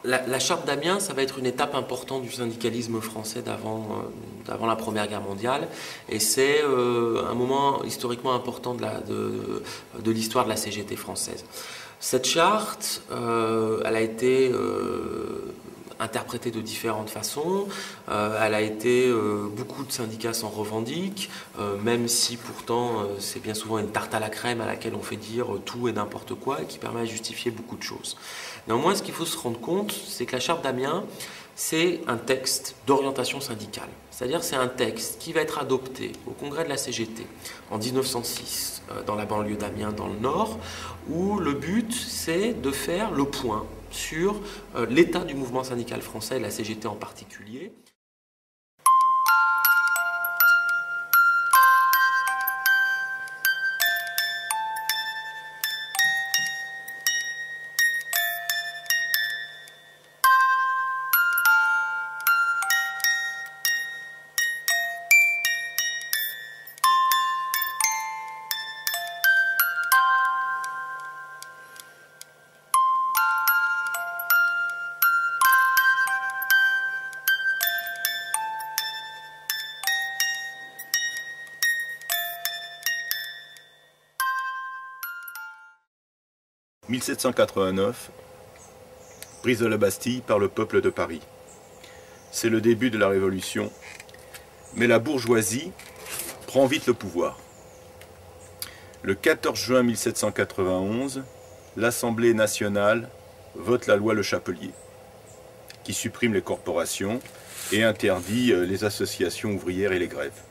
la charte d'Amiens, ça va être une étape importante du syndicalisme français d'avant la Première Guerre mondiale. Et c'est un moment historiquement important de l'histoire de la CGT française. Cette charte, elle a été interprétée de différentes façons. Elle a été, beaucoup de syndicats s'en revendiquent, même si pourtant c'est bien souvent une tarte à la crème à laquelle on fait dire tout et n'importe quoi et qui permet à justifier beaucoup de choses. Néanmoins, ce qu'il faut se rendre compte, c'est que la charte d'Amiens, c'est un texte d'orientation syndicale. C'est-à-dire c'est un texte qui va être adopté au congrès de la CGT en 1906 dans la banlieue d'Amiens dans le Nord, où le but c'est de faire le point sur l'état du mouvement syndical français et la CGT en particulier. « 1789, prise de la Bastille par le peuple de Paris. C'est le début de la Révolution, mais la bourgeoisie prend vite le pouvoir. Le 14 juin 1791, l'Assemblée nationale vote la loi Le Chapelier, qui supprime les corporations et interdit les associations ouvrières et les grèves.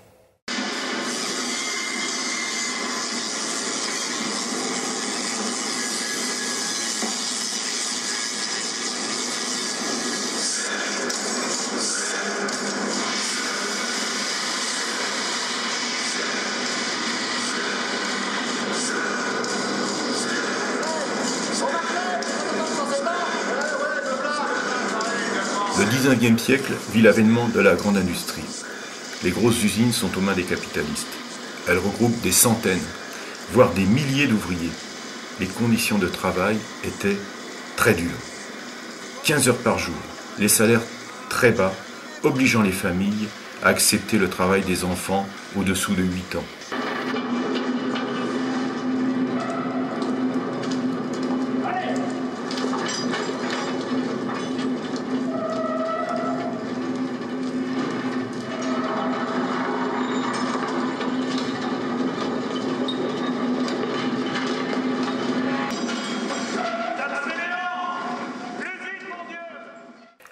Le 19e siècle vit l'avènement de la grande industrie. Les grosses usines sont aux mains des capitalistes. Elles regroupent des centaines, voire des milliers d'ouvriers. Les conditions de travail étaient très dures. 15 heures par jour, les salaires très bas, obligeant les familles à accepter le travail des enfants au-dessous de 8 ans.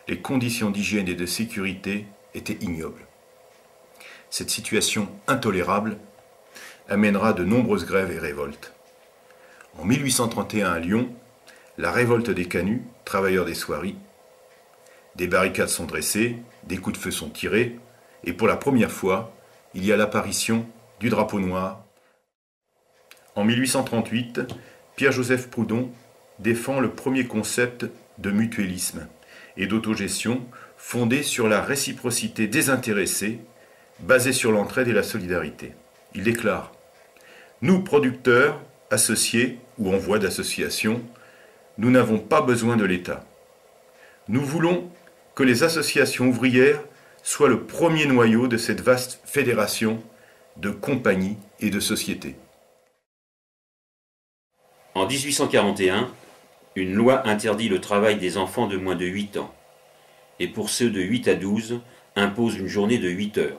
Les conditions d'hygiène et de sécurité étaient ignobles. Cette situation intolérable amènera de nombreuses grèves et révoltes. En 1831 à Lyon, la révolte des canuts, travailleurs des soieries. Des barricades sont dressées, des coups de feu sont tirés, et pour la première fois, il y a l'apparition du drapeau noir. En 1838, Pierre-Joseph Proudhon défend le premier concept de mutualisme et d'autogestion fondé sur la réciprocité désintéressée, basée sur l'entraide et la solidarité. Il déclare « Nous, producteurs, associés ou en voie d'association, nous n'avons pas besoin de l'État. Nous voulons que les associations ouvrières soient le premier noyau de cette vaste fédération de compagnies et de sociétés. » En 1841, une loi interdit le travail des enfants de moins de 8 ans, et pour ceux de 8 à 12, impose une journée de 8 heures.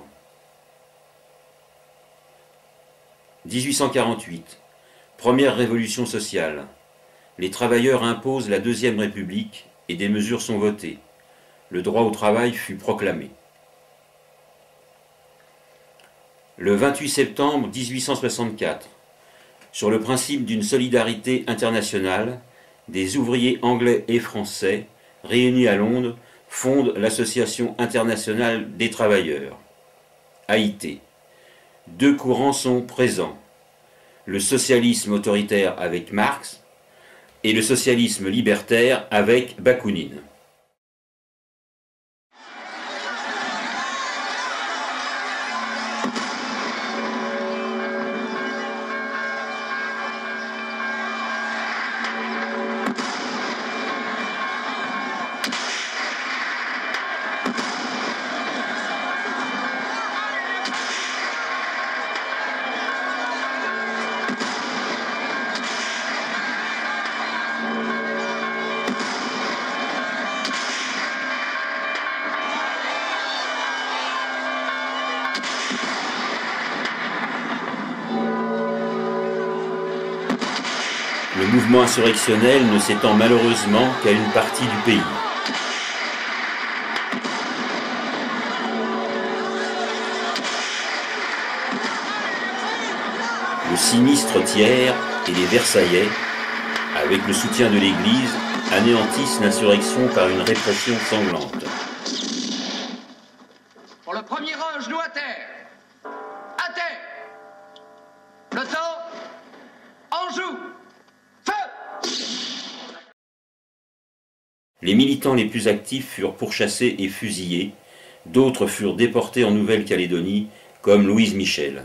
1848, première révolution sociale. Les travailleurs imposent la Deuxième République et des mesures sont votées. Le droit au travail fut proclamé. Le 28 septembre 1864, sur le principe d'une solidarité internationale, des ouvriers anglais et français, réunis à Londres, fondent l'Association internationale des travailleurs, AIT. Deux courants sont présents, le socialisme autoritaire avec Marx et le socialisme libertaire avec Bakounine. mouvement insurrectionnel ne s'étend malheureusement qu'à une partie du pays. Le sinistre tiers et les Versaillais, avec le soutien de l'Église, anéantissent l'insurrection par une répression sanglante. Pour le premier rang, genou à terre. À terre. Le temps. En joue. Feu. Les militants les plus actifs furent pourchassés et fusillés. D'autres furent déportés en Nouvelle-Calédonie, comme Louise Michel.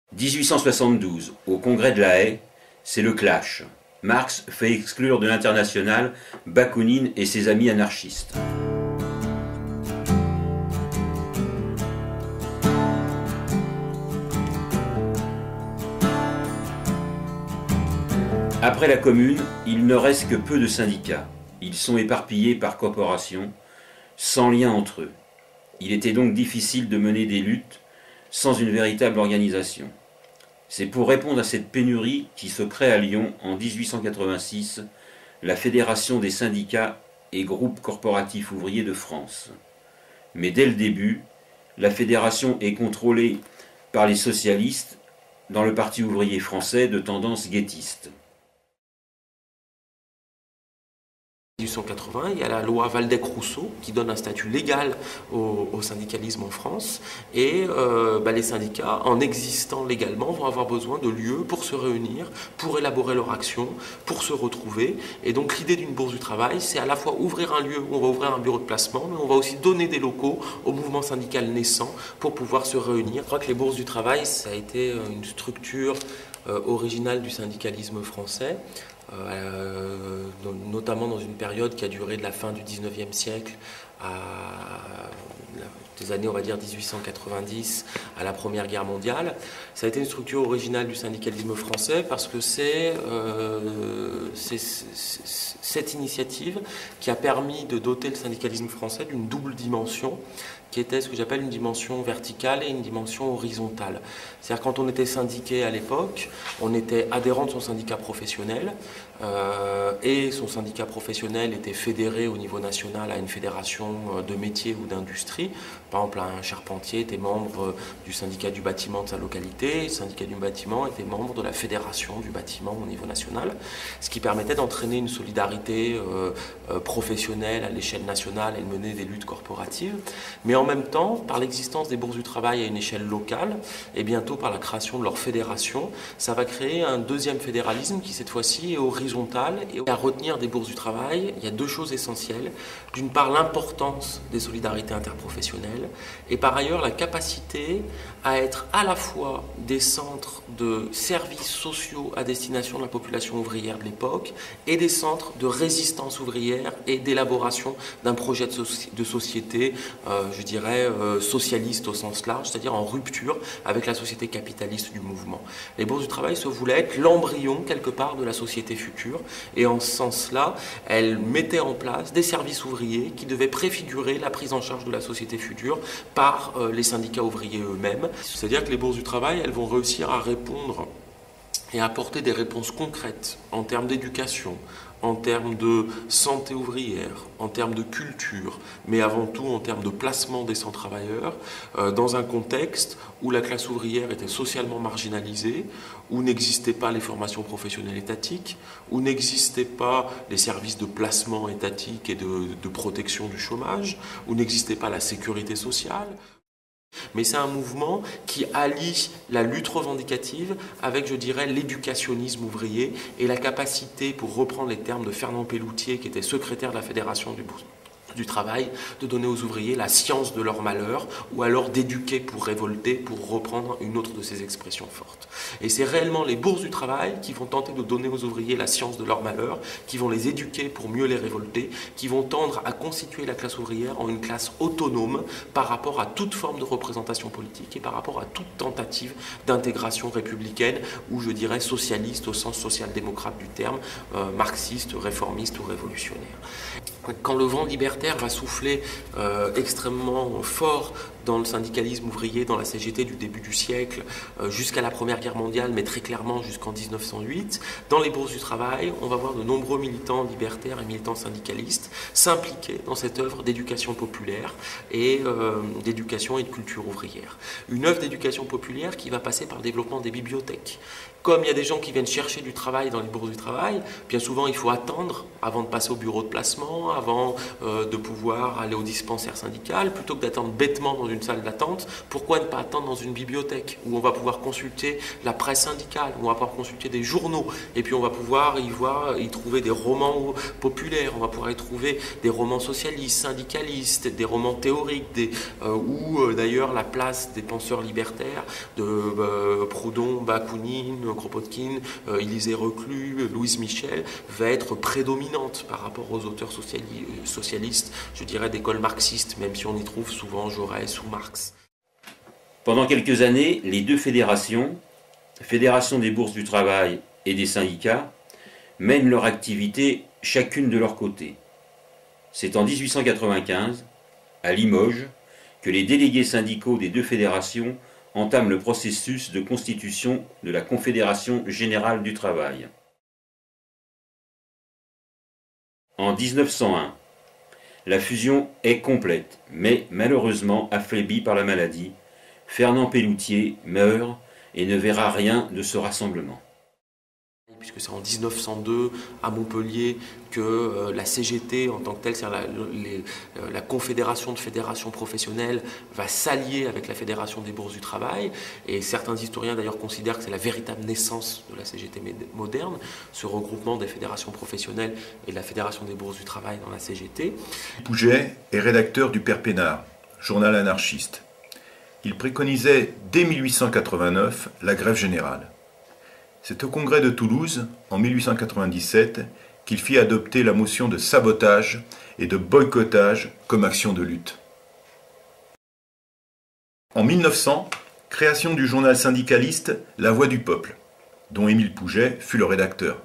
« 1872, au Congrès de La Haye, c'est le clash. Marx fait exclure de l'Internationale Bakounine et ses amis anarchistes. Après la Commune, il ne reste que peu de syndicats. Ils sont éparpillés par corporations, sans lien entre eux. Il était donc difficile de mener des luttes sans une véritable organisation. C'est pour répondre à cette pénurie qui se crée à Lyon en 1886 la Fédération des syndicats et groupes corporatifs ouvriers de France. Mais dès le début, la fédération est contrôlée par les socialistes dans le Parti ouvrier français de tendance guettiste. 1880, il y a la loi Waldeck-Rousseau qui donne un statut légal au syndicalisme en France et les syndicats, en existant légalement, vont avoir besoin de lieux pour se réunir, pour élaborer leur action, pour se retrouver. Et donc l'idée d'une bourse du travail, c'est à la fois ouvrir un lieu où on va ouvrir un bureau de placement, mais on va aussi donner des locaux au mouvement syndical naissant pour pouvoir se réunir. Je crois que les bourses du travail, ça a été une structure originale du syndicalisme français. Notamment dans une période qui a duré de la fin du 19e siècle à des années, on va dire, 1890 à la Première Guerre mondiale. Ça a été une structure originale du syndicalisme français parce que c'est cette initiative qui a permis de doter le syndicalisme français d'une double dimension qui était ce que j'appelle une dimension verticale et une dimension horizontale. C'est-à-dire quand on était syndiqué à l'époque, on était adhérent de son syndicat professionnel et son syndicat professionnel était fédéré au niveau national à une fédération de métiers ou d'industrie. Par exemple, un charpentier était membre du syndicat du bâtiment de sa localité, le syndicat du bâtiment était membre de la fédération du bâtiment au niveau national, ce qui permettait d'entraîner une solidarité professionnelle à l'échelle nationale et de mener des luttes corporatives. Mais en même temps, par l'existence des bourses du travail à une échelle locale, et bientôt par la création de leur fédération, ça va créer un deuxième fédéralisme qui cette fois-ci est horizontal. Et à retenir des bourses du travail, il y a deux choses essentielles. D'une part, l'importance des solidarités interprofessionnelles, et par ailleurs la capacité à être à la fois des centres de services sociaux à destination de la population ouvrière de l'époque et des centres de résistance ouvrière et d'élaboration d'un projet de société, je dirais, socialiste au sens large, c'est-à-dire en rupture avec la société capitaliste du mouvement. Les bourses du travail se voulaient être l'embryon, quelque part, de la société future, et en ce sens-là, elles mettaient en place des services ouvriers qui devaient préfigurer la prise en charge de la société future par les syndicats ouvriers eux-mêmes. C'est-à-dire que les bourses du travail, elles vont réussir à répondre et à apporter des réponses concrètes en termes d'éducation, en termes de santé ouvrière, en termes de culture, mais avant tout en termes de placement des sans-travailleurs, dans un contexte où la classe ouvrière était socialement marginalisée, où n'existaient pas les formations professionnelles étatiques, où n'existaient pas les services de placement étatique et de protection du chômage, où n'existait pas la sécurité sociale. Mais c'est un mouvement qui allie la lutte revendicative avec, je dirais, l'éducationnisme ouvrier et la capacité, pour reprendre les termes de Fernand Pelloutier, qui était secrétaire de la Fédération du travail, de donner aux ouvriers la science de leur malheur, ou alors d'éduquer pour révolter, pour reprendre une autre de ces expressions fortes. Et c'est réellement les bourses du travail qui vont tenter de donner aux ouvriers la science de leur malheur, qui vont les éduquer pour mieux les révolter, qui vont tendre à constituer la classe ouvrière en une classe autonome par rapport à toute forme de représentation politique et par rapport à toute tentative d'intégration républicaine, ou je dirais socialiste au sens social-démocrate du terme, marxiste, réformiste ou révolutionnaire. Quand le vent libertaire va souffler extrêmement fort dans le syndicalisme ouvrier, dans la CGT du début du siècle, jusqu'à la Première Guerre mondiale, mais très clairement jusqu'en 1908. Dans les bourses du travail, on va voir de nombreux militants libertaires et militants syndicalistes s'impliquer dans cette œuvre d'éducation populaire et d'éducation et de culture ouvrière. Une œuvre d'éducation populaire qui va passer par le développement des bibliothèques. Comme il y a des gens qui viennent chercher du travail dans les bourses du travail, bien souvent il faut attendre avant de passer au bureau de placement, avant de pouvoir aller au dispensaire syndical, plutôt que d'attendre bêtement dans une salle d'attente. Pourquoi ne pas attendre dans une bibliothèque où on va pouvoir consulter la presse syndicale, où on va pouvoir consulter des journaux, et puis on va pouvoir y trouver des romans populaires, on va pouvoir y trouver des romans socialistes, syndicalistes, des romans théoriques, où d'ailleurs la place des penseurs libertaires de Proudhon, Bakounine, Kropotkin, Élisée Reclus, Louise Michel, va être prédominante par rapport aux auteurs socialistes, je dirais d'école marxiste, même si on y trouve souvent Jaurès ou Marx. Pendant quelques années, les deux fédérations, Fédération des bourses du travail et des syndicats, mènent leur activité chacune de leur côté. C'est en 1895, à Limoges, que les délégués syndicaux des deux fédérations entame le processus de constitution de la Confédération Générale du Travail. En 1901, la fusion est complète, mais malheureusement affaiblie par la maladie. Fernand Pelloutier meurt et ne verra rien de ce rassemblement. Puisque c'est en 1902 à Montpellier que la CGT en tant que telle, c'est-à-dire la Confédération de fédérations professionnelles, va s'allier avec la Fédération des bourses du travail. Et certains historiens d'ailleurs considèrent que c'est la véritable naissance de la CGT moderne, ce regroupement des fédérations professionnelles et de la Fédération des bourses du travail dans la CGT. Pouget est rédacteur du Père Pénard, journal anarchiste. Il préconisait dès 1889 la grève générale. C'est au congrès de Toulouse, en 1897, qu'il fit adopter la motion de sabotage et de boycottage comme action de lutte. En 1900, création du journal syndicaliste La Voix du Peuple, dont Émile Pouget fut le rédacteur.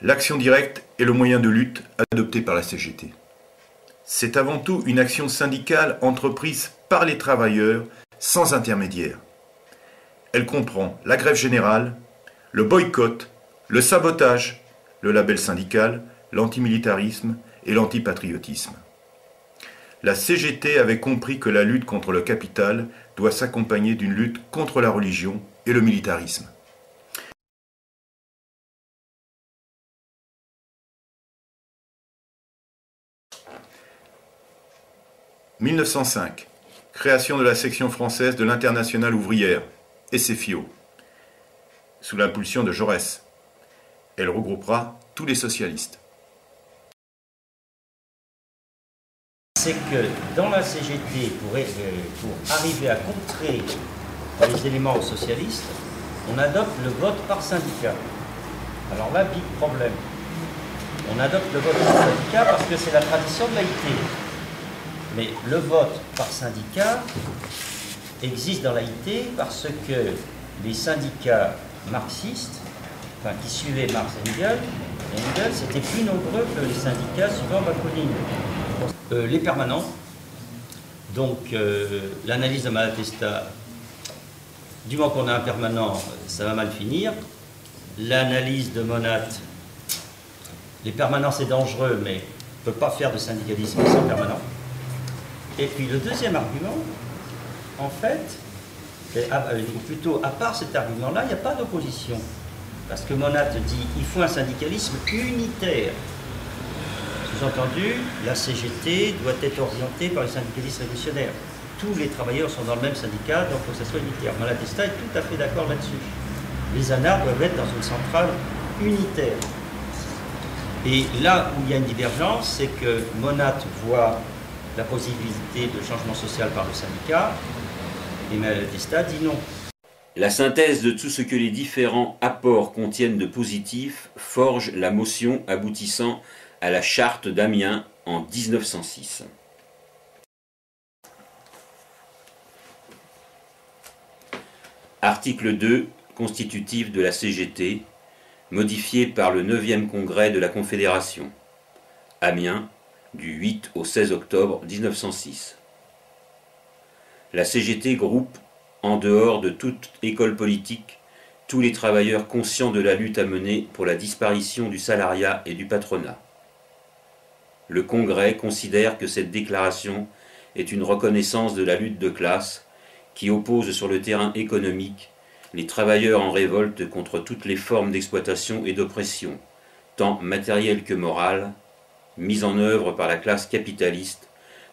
L'action directe est le moyen de lutte adopté par la CGT. C'est avant tout une action syndicale entreprise par les travailleurs sans intermédiaire. Elle comprend la grève générale, le boycott, le sabotage, le label syndical, l'antimilitarisme et l'antipatriotisme. La CGT avait compris que la lutte contre le capital doit s'accompagner d'une lutte contre la religion et le militarisme. « 1905. Création de la section française de l'Internationale ouvrière, SFIO, sous l'impulsion de Jaurès. Elle regroupera tous les socialistes. » C'est que dans la CGT, pour arriver à contrer les éléments socialistes, on adopte le vote par syndicat. Alors là, big problème. On adopte le vote par syndicat parce que c'est la tradition de l'AIT. Mais le vote par syndicat existe dans l'AIT parce que les syndicats marxistes, enfin qui suivaient Marx et Engels, étaient plus nombreux que les syndicats suivant Bakounine. Les permanents, donc l'analyse de Malatesta, du moment qu'on a un permanent, ça va mal finir. L'analyse de Monat, les permanents c'est dangereux, mais on ne peut pas faire de syndicalisme sans permanent. Et puis le deuxième argument, en fait, ou plutôt à part cet argument-là, il n'y a pas d'opposition. Parce que Monat dit qu'il faut un syndicalisme unitaire. Sous-entendu, la CGT doit être orientée par les syndicalistes révolutionnaires. Tous les travailleurs sont dans le même syndicat, donc il faut que ça soit unitaire. Malatesta est tout à fait d'accord là-dessus. Les anards doivent être dans une centrale unitaire. Et là où il y a une divergence, c'est que Monat voit la possibilité de changement social par le syndicat, et Malatesta dit non. La synthèse de tout ce que les différents apports contiennent de positif forge la motion aboutissant à la charte d'Amiens en 1906. Article 2, constitutif de la CGT, modifié par le 9e congrès de la Confédération. Amiens, du 8 au 16 octobre 1906. La CGT groupe, en dehors de toute école politique, tous les travailleurs conscients de la lutte à mener pour la disparition du salariat et du patronat. Le Congrès considère que cette déclaration est une reconnaissance de la lutte de classe qui oppose sur le terrain économique les travailleurs en révolte contre toutes les formes d'exploitation et d'oppression, tant matérielles que morales, mises en œuvre par la classe capitaliste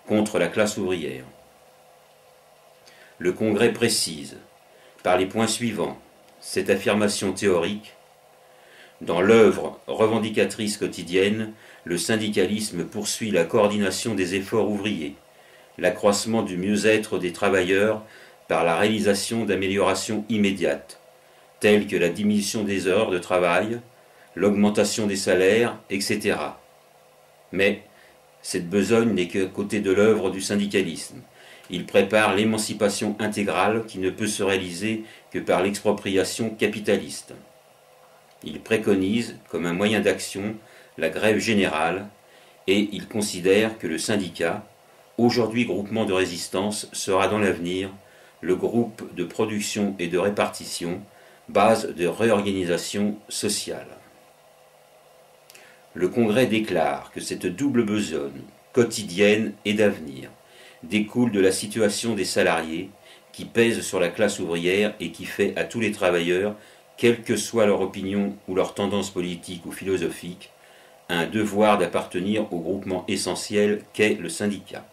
contre la classe ouvrière. Le Congrès précise, par les points suivants, cette affirmation théorique: dans l'œuvre revendicatrice quotidienne, le syndicalisme poursuit la coordination des efforts ouvriers, l'accroissement du mieux-être des travailleurs par la réalisation d'améliorations immédiates, telles que la diminution des heures de travail, l'augmentation des salaires, etc. Mais cette besogne n'est qu'à côté de l'œuvre du syndicalisme. Il prépare l'émancipation intégrale qui ne peut se réaliser que par l'expropriation capitaliste. Il préconise, comme un moyen d'action, la grève générale, et il considère que le syndicat, aujourd'hui groupement de résistance, sera dans l'avenir le groupe de production et de répartition, base de réorganisation sociale. Le Congrès déclare que cette double besogne, quotidienne et d'avenir, découle de la situation des salariés qui pèse sur la classe ouvrière et qui fait à tous les travailleurs, quelle que soit leur opinion ou leur tendance politique ou philosophique, un devoir d'appartenir au groupement essentiel qu'est le syndicat.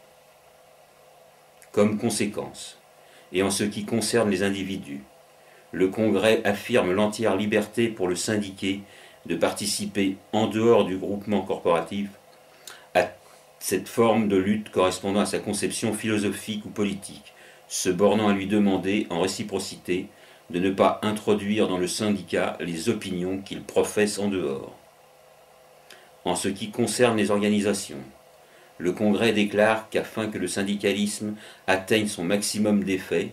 Comme conséquence, et en ce qui concerne les individus, le Congrès affirme l'entière liberté pour le syndiqué de participer en dehors du groupement corporatif à cette forme de lutte correspondant à sa conception philosophique ou politique, se bornant à lui demander, en réciprocité, de ne pas introduire dans le syndicat les opinions qu'il professe en dehors. En ce qui concerne les organisations, le Congrès déclare qu'afin que le syndicalisme atteigne son maximum d'effet,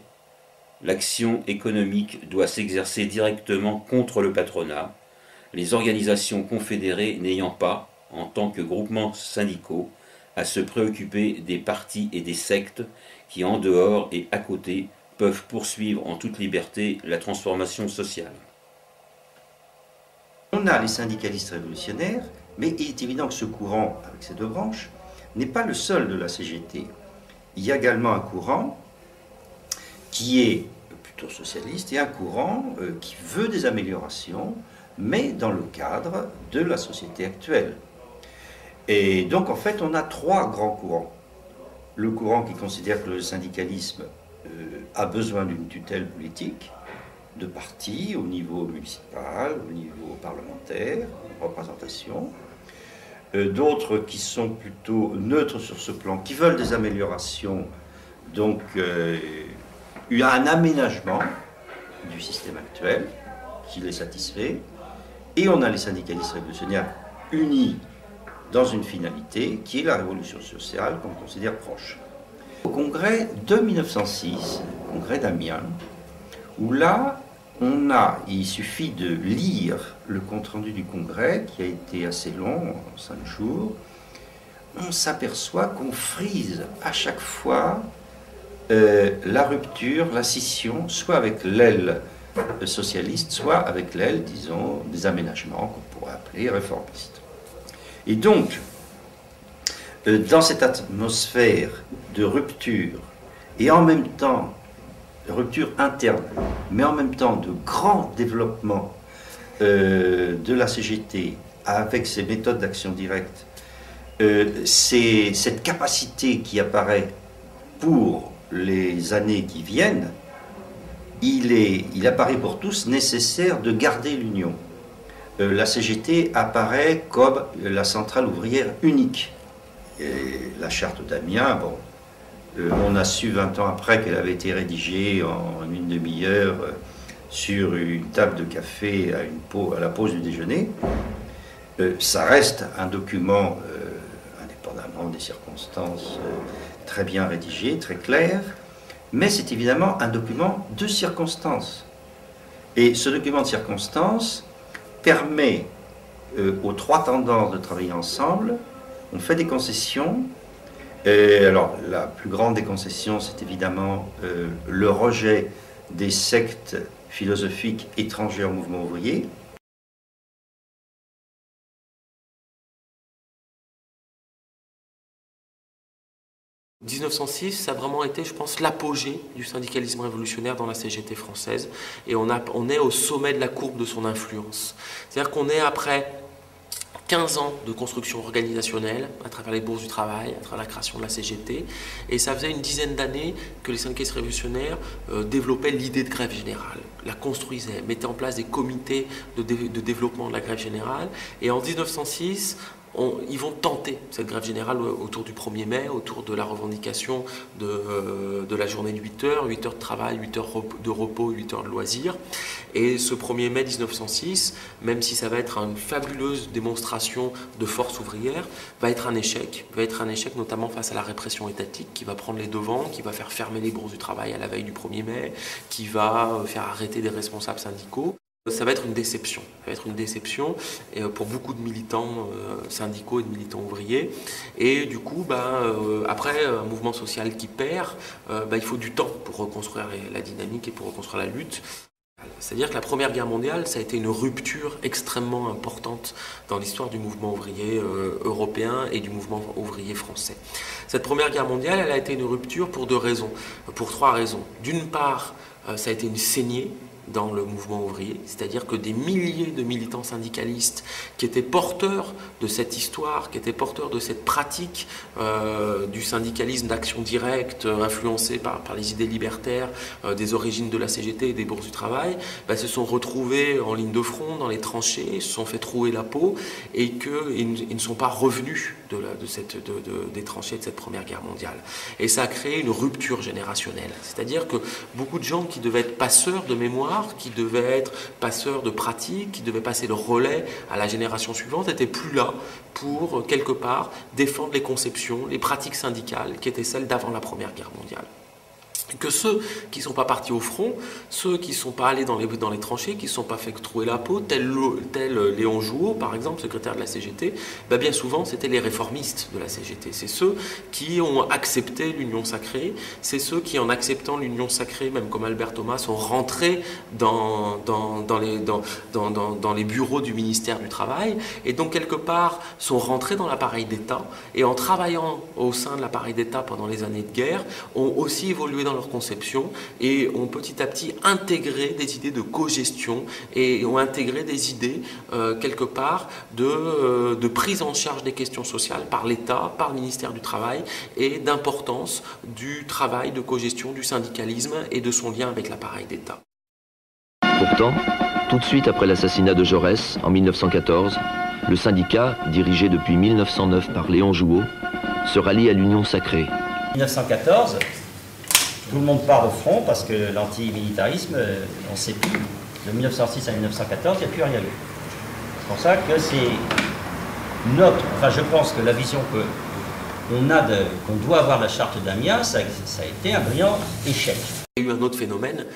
l'action économique doit s'exercer directement contre le patronat, les organisations confédérées n'ayant pas, en tant que groupements syndicaux, à se préoccuper des partis et des sectes qui, en dehors et à côté, peuvent poursuivre en toute liberté la transformation sociale. On a les syndicalistes révolutionnaires, mais il est évident que ce courant, avec ses deux branches, n'est pas le seul de la CGT. Il y a également un courant qui est plutôt socialiste et un courant qui veut des améliorations, mais dans le cadre de la société actuelle. Et donc en fait on a trois grands courants. Le courant qui considère que le syndicalisme a besoin d'une tutelle politique, de partis au niveau municipal, au niveau parlementaire, représentation. D'autres qui sont plutôt neutres sur ce plan, qui veulent des améliorations, donc il y a un aménagement du système actuel qui les satisfait, et on a les syndicalistes révolutionnaires unis dans une finalité qui est la révolution sociale qu'on considère proche. Au congrès de 1906, congrès d'Amiens, où là, il suffit de lire le compte-rendu du congrès, qui a été assez long, 5 jours, on s'aperçoit qu'on frise à chaque fois la rupture, la scission, soit avec l'aile socialiste, soit avec l'aile, disons, des aménagements qu'on pourrait appeler réformistes. Et donc, dans cette atmosphère de rupture, et en même temps, de rupture interne, mais en même temps de grand développement de la CGT avec ses méthodes d'action directe, c'est cette capacité qui apparaît pour les années qui viennent, il apparaît pour tous nécessaire de garder l'union. La CGT apparaît comme la centrale ouvrière unique. Et la charte d'Amiens, bon, on a su 20 ans après qu'elle avait été rédigée en une demi-heure sur une table de café à la pause du déjeuner. Ça reste un document, indépendamment des circonstances, très bien rédigé, très clair, mais c'est évidemment un document de circonstances. Et ce document de circonstances permet aux trois tendances de travailler ensemble on fait des concessions. Et alors, la plus grande des concessions, c'est évidemment le rejet des sectes philosophiques étrangères au mouvement ouvrier. En 1906, ça a vraiment été, je pense, l'apogée du syndicalisme révolutionnaire dans la CGT française. Et on est au sommet de la courbe de son influence. C'est-à-dire qu'on est après 15 ans de construction organisationnelle à travers les bourses du travail, à travers la création de la CGT. Et ça faisait une dizaine d'années que les syndicalistes révolutionnaires développaient l'idée de grève générale, la construisaient, mettaient en place des comités de développement de la grève générale. Et en 1906, ils vont tenter cette grève générale autour du 1er mai, autour de la revendication de la journée de 8 heures, 8 heures de travail, 8 heures de repos, 8 heures de loisirs. Et ce 1er mai 1906, même si ça va être une fabuleuse démonstration de force ouvrière, va être un échec notamment face à la répression étatique qui va prendre les devants, qui va faire fermer les bourses du travail à la veille du 1er mai, qui va faire arrêter des responsables syndicaux. Ça va être une déception. Pour beaucoup de militants syndicaux et de militants ouvriers. Et du coup, après un mouvement social qui perd, il faut du temps pour reconstruire la dynamique et pour reconstruire la lutte. C'est-à-dire que la Première Guerre mondiale, ça a été une rupture extrêmement importante dans l'histoire du mouvement ouvrier européen et du mouvement ouvrier français. Cette Première Guerre mondiale, elle a été une rupture pour trois raisons. D'une part, ça a été une saignée dans le mouvement ouvrier, c'est-à-dire que des milliers de militants syndicalistes qui étaient porteurs de cette histoire, qui étaient porteurs de cette pratique du syndicalisme d'action directe, influencé par les idées libertaires des origines de la CGT et des bourses du travail, se sont retrouvés en ligne de front, dans les tranchées, se sont fait trouer la peau et qu'ils ne sont pas revenus des tranchées de cette Première Guerre mondiale. Et ça a créé une rupture générationnelle, c'est-à-dire que beaucoup de gens qui devaient être passeurs de mémoire, qui devaient être passeurs de pratiques, qui devaient passer le relais à la génération suivante, n'étaient plus là pour, quelque part, défendre les conceptions, les pratiques syndicales qui étaient celles d'avant la Première Guerre mondiale. Que ceux qui ne sont pas partis au front, ceux qui ne sont pas allés dans les tranchées, qui ne se sont pas fait trouer la peau, tel Léon Jouot, par exemple, secrétaire de la CGT, bien souvent c'était les réformistes de la CGT. C'est ceux qui ont accepté l'union sacrée, c'est ceux qui, en acceptant l'union sacrée, même comme Albert Thomas, sont rentrés dans les bureaux du ministère du Travail, et donc quelque part sont rentrés dans l'appareil d'État, et en travaillant au sein de l'appareil d'État pendant les années de guerre, ont aussi évolué dans leur conception et ont petit à petit intégré des idées de cogestion et ont intégré des idées quelque part de prise en charge des questions sociales par l'État, par le ministère du Travail et d'importance du travail de cogestion, du syndicalisme et de son lien avec l'appareil d'État. Pourtant, tout de suite après l'assassinat de Jaurès en 1914, le syndicat, dirigé depuis 1909 par Léon Jouot, se rallie à l'Union sacrée. 1914, tout le monde part au front parce que l'antimilitarisme, on ne sait plus. De 1906 à 1914, il n'y a plus rien eu. C'est pour ça que c'est je pense que la vision qu'on doit avoir de la charte d'Amiens, ça a été un brillant échec. Il y a eu un autre phénomène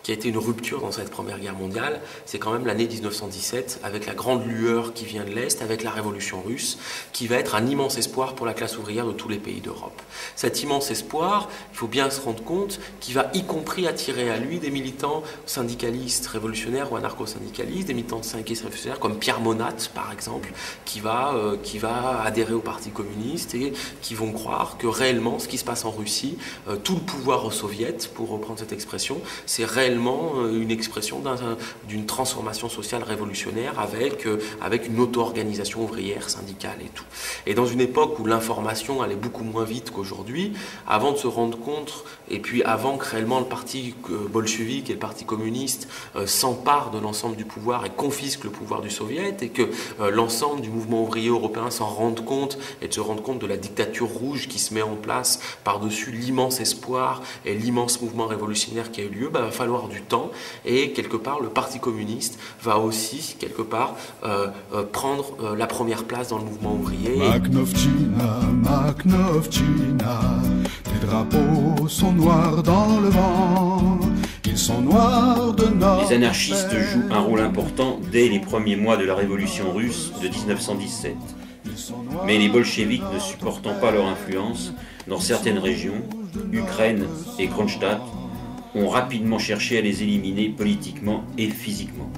qui a été une rupture dans cette Première Guerre mondiale, c'est quand même l'année 1917, avec la grande lueur qui vient de l'Est, avec la Révolution russe, qui va être un immense espoir pour la classe ouvrière de tous les pays d'Europe. Cet immense espoir, il faut bien se rendre compte qu'il va y compris attirer à lui des militants syndicalistes révolutionnaires ou anarcho-syndicalistes, des militants syndicalistes révolutionnaires comme Pierre Monat, par exemple, qui va adhérer au Parti communiste et qui vont croire que réellement, ce qui se passe en Russie, tout le pouvoir soviétique, pour reprendre cette expression, c'est réellement une expression d'une transformation sociale révolutionnaire avec une auto-organisation ouvrière, syndicale et tout. Et dans une époque où l'information allait beaucoup moins vite qu'aujourd'hui, avant de se rendre compte, et puis avant que réellement le parti bolchevique et le parti communiste s'emparent de l'ensemble du pouvoir et confisquent le pouvoir du soviet, et que l'ensemble du mouvement ouvrier européen s'en rende compte et de se rendre compte de la dictature rouge qui se met en place par-dessus l'immense espoir et l'immense mouvement révolutionnaire qui a eu lieu, il va falloir du temps, et quelque part le Parti communiste va aussi quelque part prendre la première place dans le mouvement ouvrier. Maknovčina, Maknovčina, tes drapeaux sont noirs dans le vent, ils sont noirs de notre... Les anarchistes jouent un rôle important dès les premiers mois de la révolution russe de 1917. Mais les bolcheviks ne supportant pas leur influence dans certaines régions, Ukraine et Kronstadt, ont rapidement cherché à les éliminer politiquement et physiquement.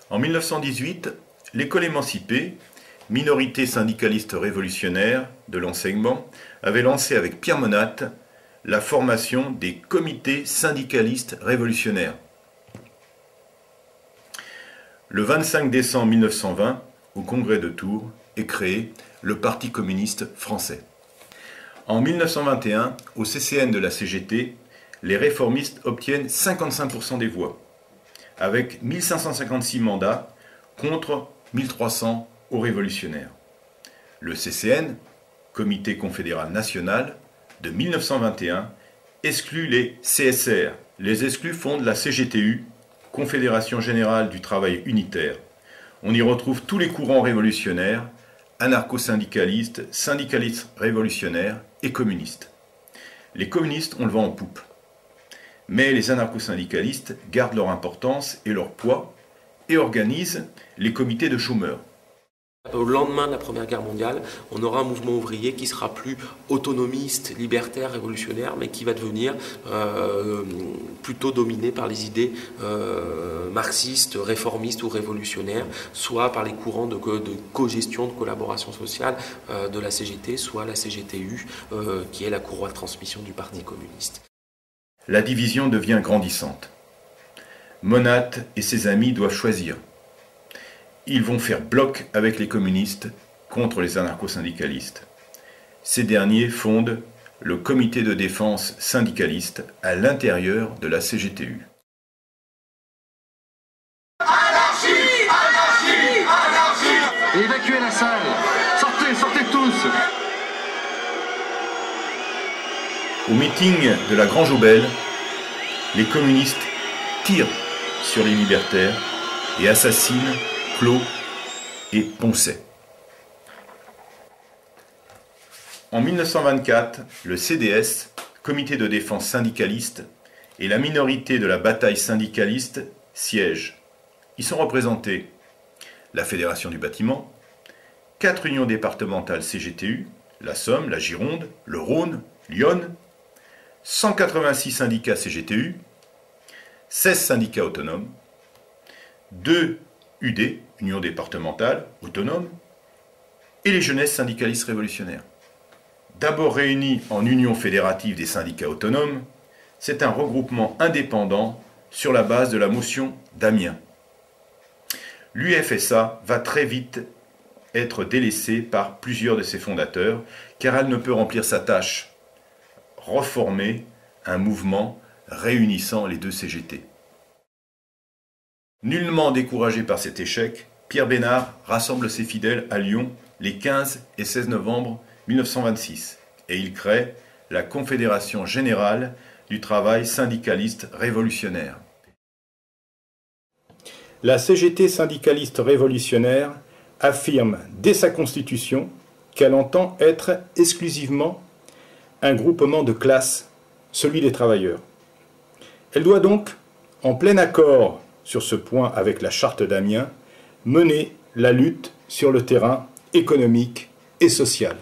En 1918, l'école émancipée, minorité syndicaliste révolutionnaire de l'enseignement, avait lancé avec Pierre Monat la formation des comités syndicalistes révolutionnaires. Le 25 décembre 1920, au congrès de Tours, est créé le Parti communiste français. En 1921, au CCN de la CGT, les réformistes obtiennent 55% des voix, avec 1556 mandats contre 1300 aux révolutionnaires. Le CCN, Comité confédéral national, de 1921, exclut les CSR. Les exclus fondent la CGTU, Confédération générale du travail unitaire. On y retrouve tous les courants révolutionnaires, anarcho-syndicalistes, syndicalistes révolutionnaires et communistes. Les communistes ont le vent en poupe. Mais les anarcho-syndicalistes gardent leur importance et leur poids et organisent les comités de chômeurs. Au lendemain de la Première Guerre mondiale, on aura un mouvement ouvrier qui sera plus autonomiste, libertaire, révolutionnaire, mais qui va devenir plutôt dominé par les idées marxistes, réformistes ou révolutionnaires, soit par les courants de cogestion, de collaboration sociale de la CGT, soit la CGTU, qui est la courroie de transmission du Parti communiste. La division devient grandissante. Monat et ses amis doivent choisir. Ils vont faire bloc avec les communistes contre les anarcho-syndicalistes. Ces derniers fondent le comité de défense syndicaliste à l'intérieur de la CGTU. Anarchie! Anarchie! Anarchie! Évacuez la salle! Sortez, sortez tous! Au meeting de la Grange aux Belles, les communistes tirent sur les libertaires et assassinent Clos et Poncet. En 1924, le CDS, Comité de défense syndicaliste, et la minorité de la bataille syndicaliste siègent. Y sont représentés la Fédération du bâtiment, 4 unions départementales CGTU, la Somme, la Gironde, le Rhône, Lyon, 186 syndicats CGTU, 16 syndicats autonomes, 2 UD, Union départementale, autonome, et les jeunesses syndicalistes révolutionnaires. D'abord réunis en Union fédérative des syndicats autonomes, c'est un regroupement indépendant sur la base de la motion d'Amiens. L'UFSA va très vite être délaissée par plusieurs de ses fondateurs, car elle ne peut remplir sa tâche, reformer un mouvement réunissant les deux CGT. Nullement découragé par cet échec, Pierre Bénard rassemble ses fidèles à Lyon les 15 et 16 novembre 1926 et il crée la Confédération générale du travail syndicaliste révolutionnaire. La CGT syndicaliste révolutionnaire affirme dès sa constitution qu'elle entend être exclusivement un groupement de classe, celui des travailleurs. Elle doit donc, en plein accord sur ce point avec la charte d'Amiens, mener la lutte sur le terrain économique et social.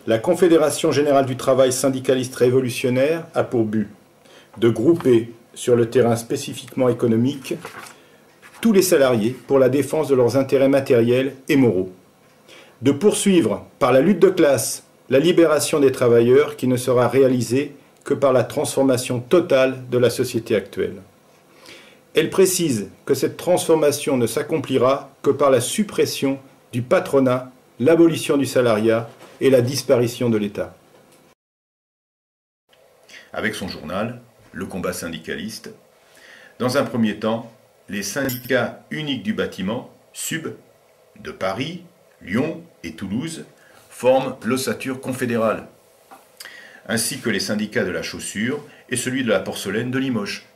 La Confédération générale du travail syndicaliste révolutionnaire a pour but de grouper sur le terrain spécifiquement économique tous les salariés pour la défense de leurs intérêts matériels et moraux, de poursuivre par la lutte de classe la libération des travailleurs qui ne sera réalisée que par la transformation totale de la société actuelle. Elle précise que cette transformation ne s'accomplira que par la suppression du patronat, l'abolition du salariat et la disparition de l'État. Avec son journal, Le combat syndicaliste, dans un premier temps, les syndicats uniques du bâtiment, SUB, de Paris, Lyon et Toulouse, forment l'ossature confédérale, ainsi que les syndicats de la chaussure et celui de la porcelaine de Limoges.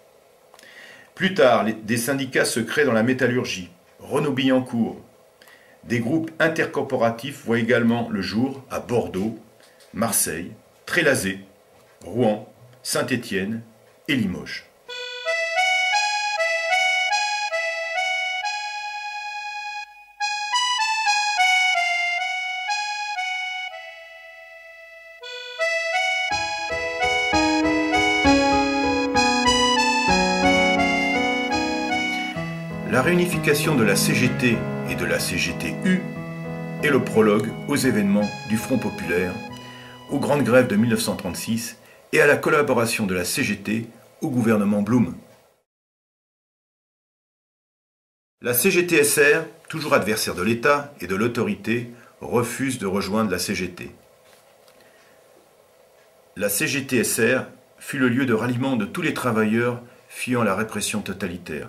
Plus tard, des syndicats se créent dans la métallurgie, Renault-Billancourt. Des groupes intercorporatifs voient également le jour à Bordeaux, Marseille, Trélazé, Rouen, Saint-Étienne et Limoges. La réunification de la CGT et de la CGT-U est le prologue aux événements du Front populaire, aux grandes grèves de 1936 et à la collaboration de la CGT au gouvernement Blum. La CGT-SR, toujours adversaire de l'État et de l'autorité, refuse de rejoindre la CGT. La CGT-SR fut le lieu de ralliement de tous les travailleurs fuyant la répression totalitaire,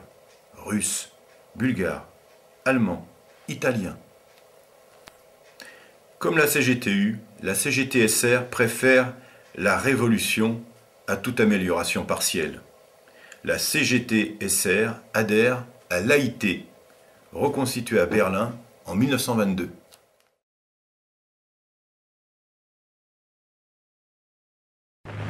russes, bulgares, allemands, italiens. Comme la CGT-U, la CGT-SR préfère la révolution à toute amélioration partielle. La CGT-SR adhère à l'AIT, reconstituée à Berlin en 1922.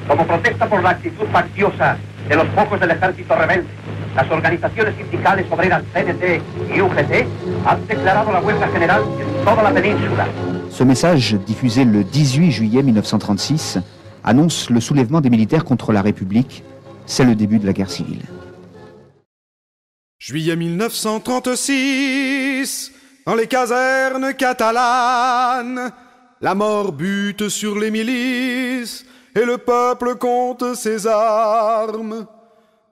Como protesta por la actitud facciosa de los pocos del ejército rebelde, las organizaciones sindicales obreras CNT y UGT han declarado la huelga general en toda la península. Ce message, diffusé le 18 juillet 1936, annonce le soulèvement des militaires contre la République. C'est le début de la guerre civile. Juillet 1936, dans les casernes catalanes, la mort bute sur les milices et le peuple compte ses armes.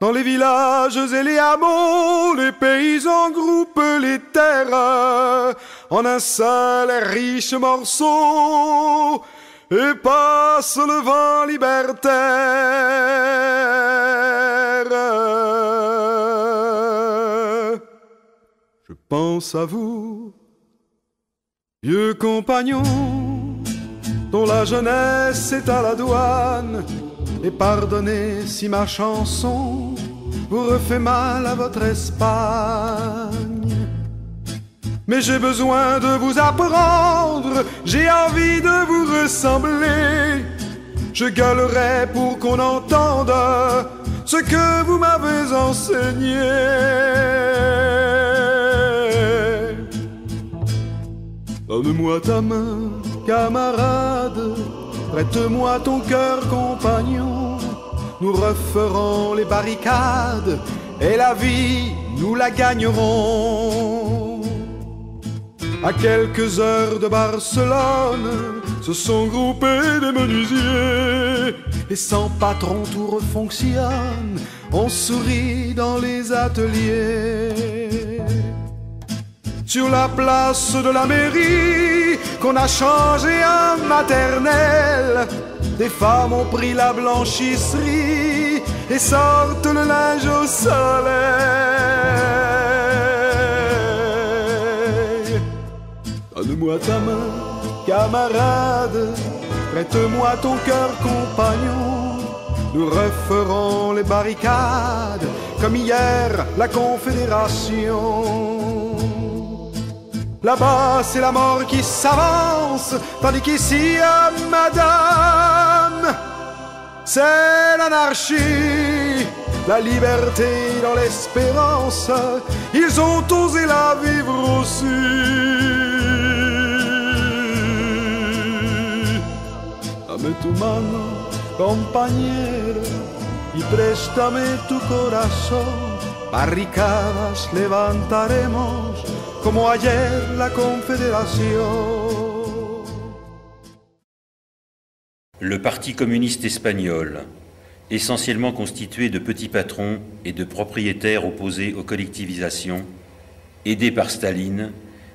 Dans les villages et les hameaux, les paysans groupent les terres en un seul et riche morceau et passe le vent libertaire. Je pense à vous, vieux compagnons, dont la jeunesse est à la douane, et pardonnez si ma chanson vous refait mal à votre Espagne. Mais j'ai besoin de vous apprendre, j'ai envie de vous ressembler. Je gueulerai pour qu'on entende ce que vous m'avez enseigné. Donne-moi ta main, camarade, prête-moi ton cœur, compagnon. Nous referons les barricades et la vie, nous la gagnerons. À quelques heures de Barcelone, se sont groupés des menuisiers. Et sans patron tout refonctionne, on sourit dans les ateliers. Sur la place de la mairie, qu'on a changé en maternelle, des femmes ont pris la blanchisserie et sortent le linge au soleil. Donne-moi ta main, camarade, prête-moi ton cœur, compagnon. Nous referons les barricades comme hier la Confédération. Là-bas, c'est la mort qui s'avance, tandis qu'ici, à madame, c'est l'anarchie, la liberté dans l'espérance. Ils ont osé la vivre aussi. Dame tu mano, compañero, y préstame tu corazón. Barricadas levantaremos como ayer la Confédération. Le Parti communiste espagnol, essentiellement constitué de petits patrons et de propriétaires opposés aux collectivisations, aidés par Staline,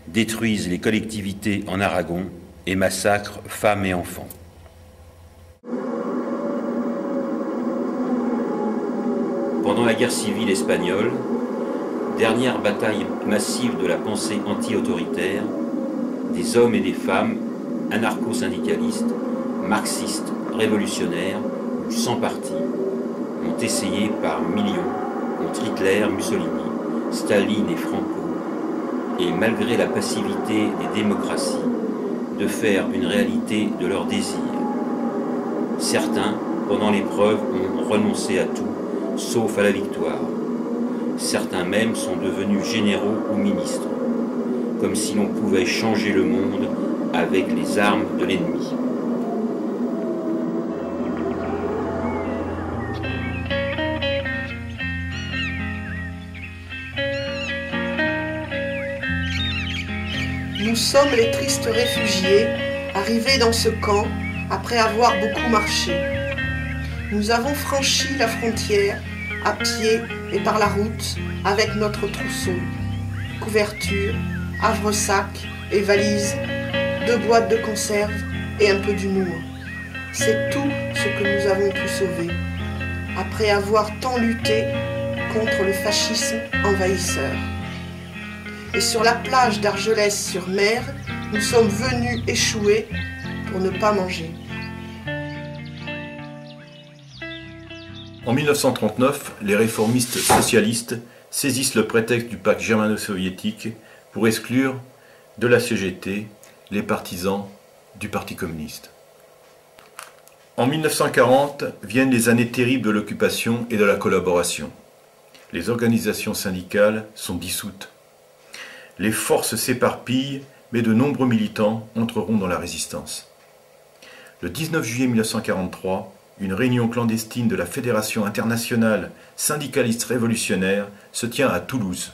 détruisent les collectivités en Aragon et massacrent femmes et enfants. Pendant la guerre civile espagnole, dernière bataille massive de la pensée anti-autoritaire, des hommes et des femmes anarcho-syndicalistes, marxistes, révolutionnaires ou sans parti ont essayé par millions contre Hitler, Mussolini, Staline et Franco, et malgré la passivité des démocraties, de faire une réalité de leurs désirs. Certains, pendant l'épreuve, ont renoncé à tout, sauf à la victoire. Certains même sont devenus généraux ou ministres, comme si l'on pouvait changer le monde avec les armes de l'ennemi. Nous sommes les tristes réfugiés, arrivés dans ce camp après avoir beaucoup marché. Nous avons franchi la frontière, à pied et par la route, avec notre trousseau, couverture, havre-sac et valise, 2 boîtes de conserve et un peu d'humour. C'est tout ce que nous avons pu sauver, après avoir tant lutté contre le fascisme envahisseur. Et sur la plage d'Argelès-sur-Mer, nous sommes venus échouer pour ne pas manger. En 1939, les réformistes socialistes saisissent le prétexte du pacte germano-soviétique pour exclure de la CGT les partisans du Parti communiste. En 1940 viennent les années terribles de l'occupation et de la collaboration. Les organisations syndicales sont dissoutes. Les forces s'éparpillent, mais de nombreux militants entreront dans la résistance. Le 19 juillet 1943, une réunion clandestine de la Fédération internationale syndicaliste révolutionnaire se tient à Toulouse.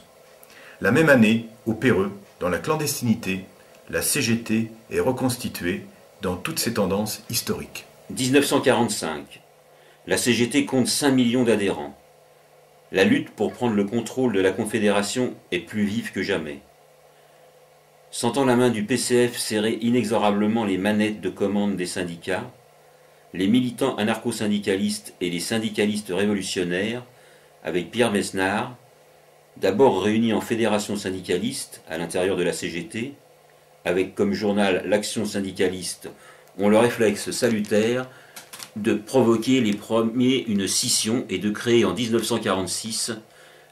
La même année, au Péreux, dans la clandestinité, la CGT est reconstituée dans toutes ses tendances historiques. 1945. La CGT compte 5 millions d'adhérents. La lutte pour prendre le contrôle de la Confédération est plus vive que jamais. Sentant la main du PCF serrer inexorablement les manettes de commande des syndicats, les militants anarcho-syndicalistes et les syndicalistes révolutionnaires, avec Pierre Mesnard, d'abord réunis en fédération syndicaliste à l'intérieur de la CGT, avec comme journal l'Action syndicaliste, ont le réflexe salutaire de provoquer les premiers une scission et de créer en 1946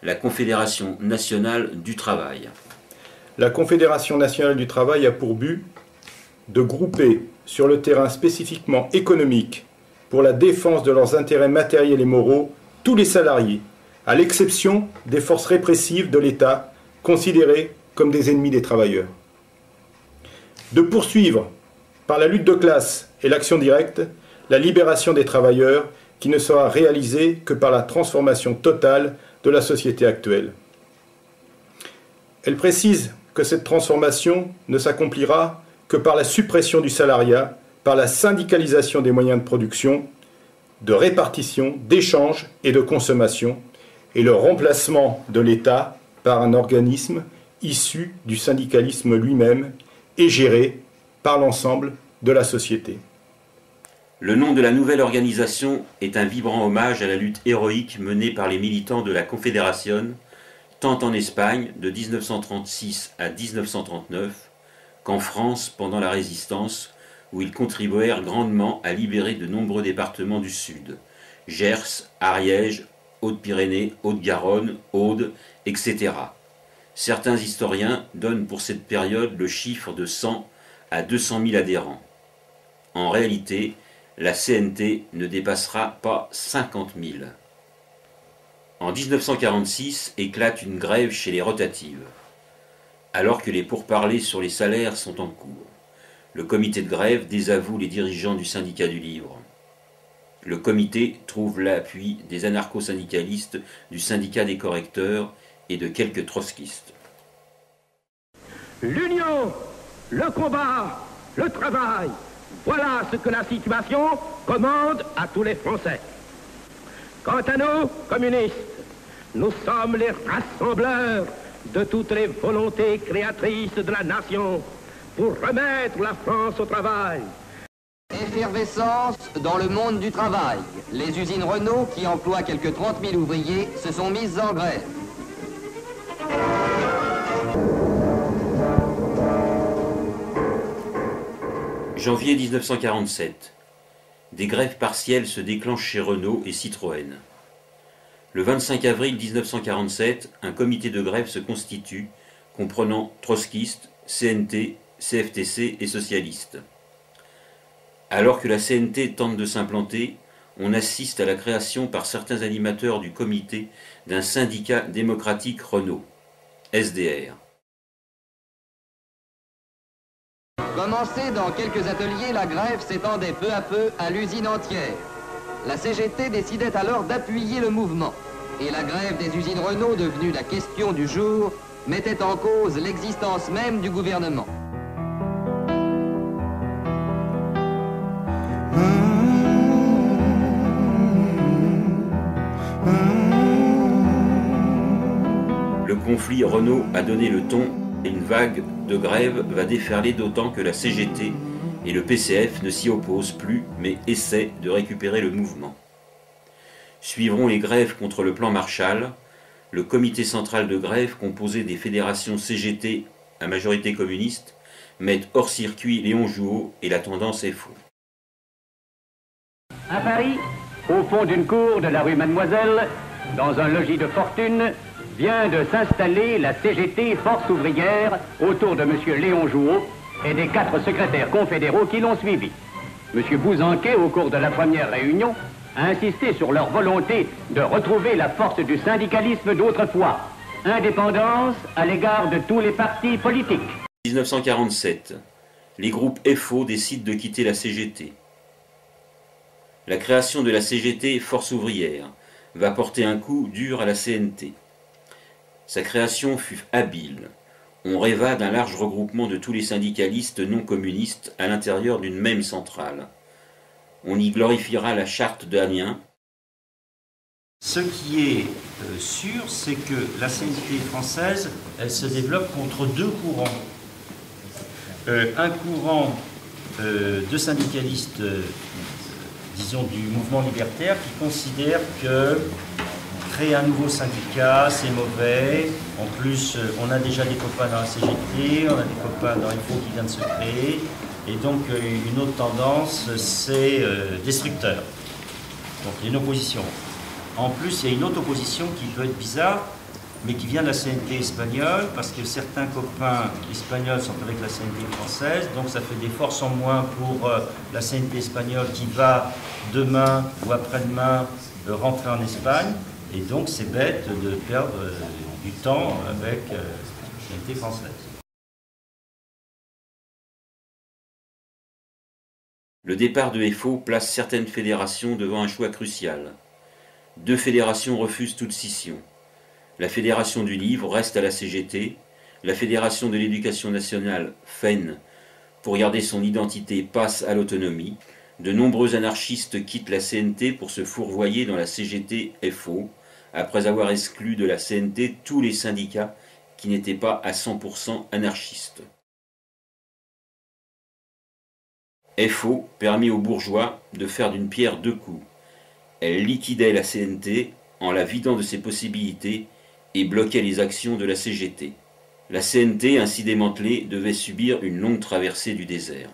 la Confédération nationale du travail. La Confédération nationale du travail a pour but de grouper sur le terrain spécifiquement économique pour la défense de leurs intérêts matériels et moraux tous les salariés, à l'exception des forces répressives de l'État considérées comme des ennemis des travailleurs. De poursuivre, par la lutte de classe et l'action directe, la libération des travailleurs qui ne sera réalisée que par la transformation totale de la société actuelle. Elle précise que cette transformation ne s'accomplira que par la suppression du salariat, par la syndicalisation des moyens de production, de répartition, d'échange et de consommation, et le remplacement de l'État par un organisme issu du syndicalisme lui-même et géré par l'ensemble de la société. Le nom de la nouvelle organisation est un vibrant hommage à la lutte héroïque menée par les militants de la Confédération, tant en Espagne de 1936 à 1939 qu'en France pendant la Résistance, où ils contribuèrent grandement à libérer de nombreux départements du Sud, Gers, Ariège, Hautes-Pyrénées, Haute-Garonne, Aude, etc. Certains historiens donnent pour cette période le chiffre de 100 à 200 000 adhérents. En réalité, la CNT ne dépassera pas 50 000. En 1946 éclate une grève chez les rotatives. Alors que les pourparlers sur les salaires sont en cours, le comité de grève désavoue les dirigeants du syndicat du livre. Le comité trouve l'appui des anarcho-syndicalistes, du syndicat des correcteurs et de quelques trotskistes. L'union, le combat, le travail, voilà ce que la situation commande à tous les Français. Quant à nous, communistes, nous sommes les rassembleurs de toutes les volontés créatrices de la nation pour remettre la France au travail. Effervescence dans le monde du travail. Les usines Renault, qui emploient quelques 30 000 ouvriers, se sont mises en grève. Janvier 1947. Des grèves partielles se déclenchent chez Renault et Citroën. Le 25 avril 1947, un comité de grève se constitue, comprenant trotskistes, CNT, CFTC et socialistes. Alors que la CNT tente de s'implanter, on assiste à la création par certains animateurs du comité d'un syndicat démocratique Renault, SDR. Commencée dans quelques ateliers, la grève s'étendait peu à peu à l'usine entière. La CGT décidait alors d'appuyer le mouvement. Et la grève des usines Renault, devenue la question du jour, mettait en cause l'existence même du gouvernement. Le conflit Renault a donné le ton et une vague de grève va déferler, d'autant que la CGT et le PCF ne s'y opposent plus mais essaient de récupérer le mouvement. Suivront les grèves contre le plan Marshall, le comité central de grève composé des fédérations CGT à majorité communiste met hors circuit Léon Jouot et la tendance FO. À Paris, au fond d'une cour de la rue Mademoiselle, dans un logis de fortune, vient de s'installer la CGT Force ouvrière autour de M. Léon Jouot et des 4 secrétaires confédéraux qui l'ont suivi. M. Bouzanquet, au cours de la première réunion, a insisté sur leur volonté de retrouver la force du syndicalisme d'autrefois. Indépendance à l'égard de tous les partis politiques. 1947, les groupes FO décident de quitter la CGT. La création de la CGT Force ouvrière va porter un coup dur à la CNT. Sa création fut habile. On rêva d'un large regroupement de tous les syndicalistes non communistes à l'intérieur d'une même centrale. On y glorifiera la charte d'Amiens. Ce qui est sûr, c'est que la CNT française, elle se développe contre 2 courants. Un courant de syndicalistes, disons du mouvement libertaire, qui considère que créer un nouveau syndicat, c'est mauvais. En plus, on a déjà des copains dans la CGT, on a des copains dans FO qui viennent de se créer. Et donc, une autre tendance, c'est destructeur. Donc, il y a une opposition. En plus, il y a une autre opposition qui peut être bizarre, mais qui vient de la CNT espagnole, parce que certains copains espagnols sont avec la CNT française, donc ça fait des forces en moins pour la CNT espagnole qui va demain ou après-demain rentrer en Espagne. Et donc, c'est bête de perdre du temps avec la CNT française. Le départ de FO place certaines fédérations devant un choix crucial. 2 fédérations refusent toute scission. La Fédération du Livre reste à la CGT, la Fédération de l'Éducation nationale, FEN, pour garder son identité, passe à l'autonomie. De nombreux anarchistes quittent la CNT pour se fourvoyer dans la CGT FO, après avoir exclu de la CNT tous les syndicats qui n'étaient pas à 100% anarchistes. FO permit aux bourgeois de faire d'une pierre 2 coups. Elle liquidait la CNT en la vidant de ses possibilités et bloquait les actions de la CGT. La CNT, ainsi démantelée, devait subir une longue traversée du désert.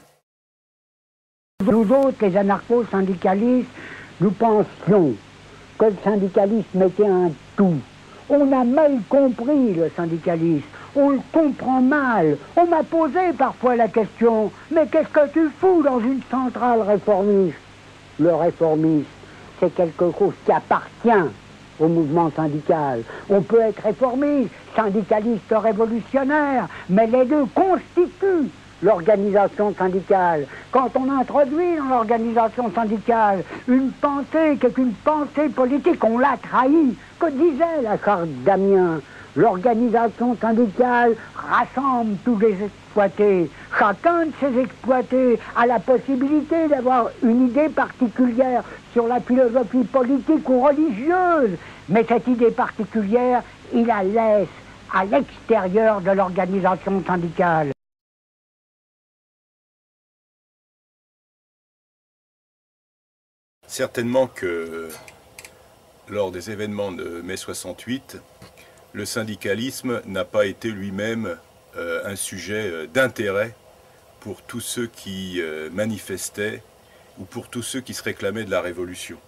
Nous autres, les anarcho-syndicalistes, nous pensions que le syndicalisme était un tout. On a mal compris le syndicalisme. On le comprend mal. On m'a posé parfois la question, mais qu'est-ce que tu fous dans une centrale réformiste? Le réformisme, c'est quelque chose qui appartient au mouvement syndical. On peut être réformiste, syndicaliste révolutionnaire, mais les deux constituent l'organisation syndicale. Quand on introduit dans l'organisation syndicale une pensée qui est une pensée politique, on l'a trahi. Que disait la charte d'Amiens? L'organisation syndicale rassemble tous les exploités. Chacun de ces exploités a la possibilité d'avoir une idée particulière sur la philosophie politique ou religieuse. Mais cette idée particulière, il la laisse à l'extérieur de l'organisation syndicale. Certainement que lors des événements de mai 68, le syndicalisme n'a pas été lui-même un sujet d'intérêt pour tous ceux qui manifestaient ou pour tous ceux qui se réclamaient de la révolution.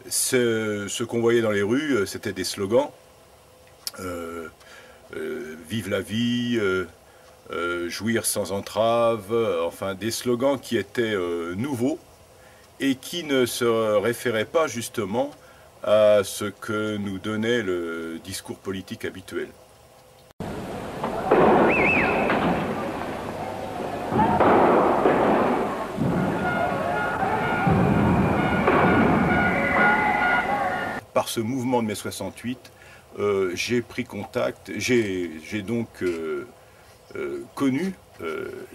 Ce qu'on voyait dans les rues, c'était des slogans. Vive la vie, jouir sans entrave, enfin des slogans qui étaient nouveaux et qui ne se référaient pas justement à ce que nous donnait le discours politique habituel. Par ce mouvement de mai 68, j'ai pris contact, j'ai donc connu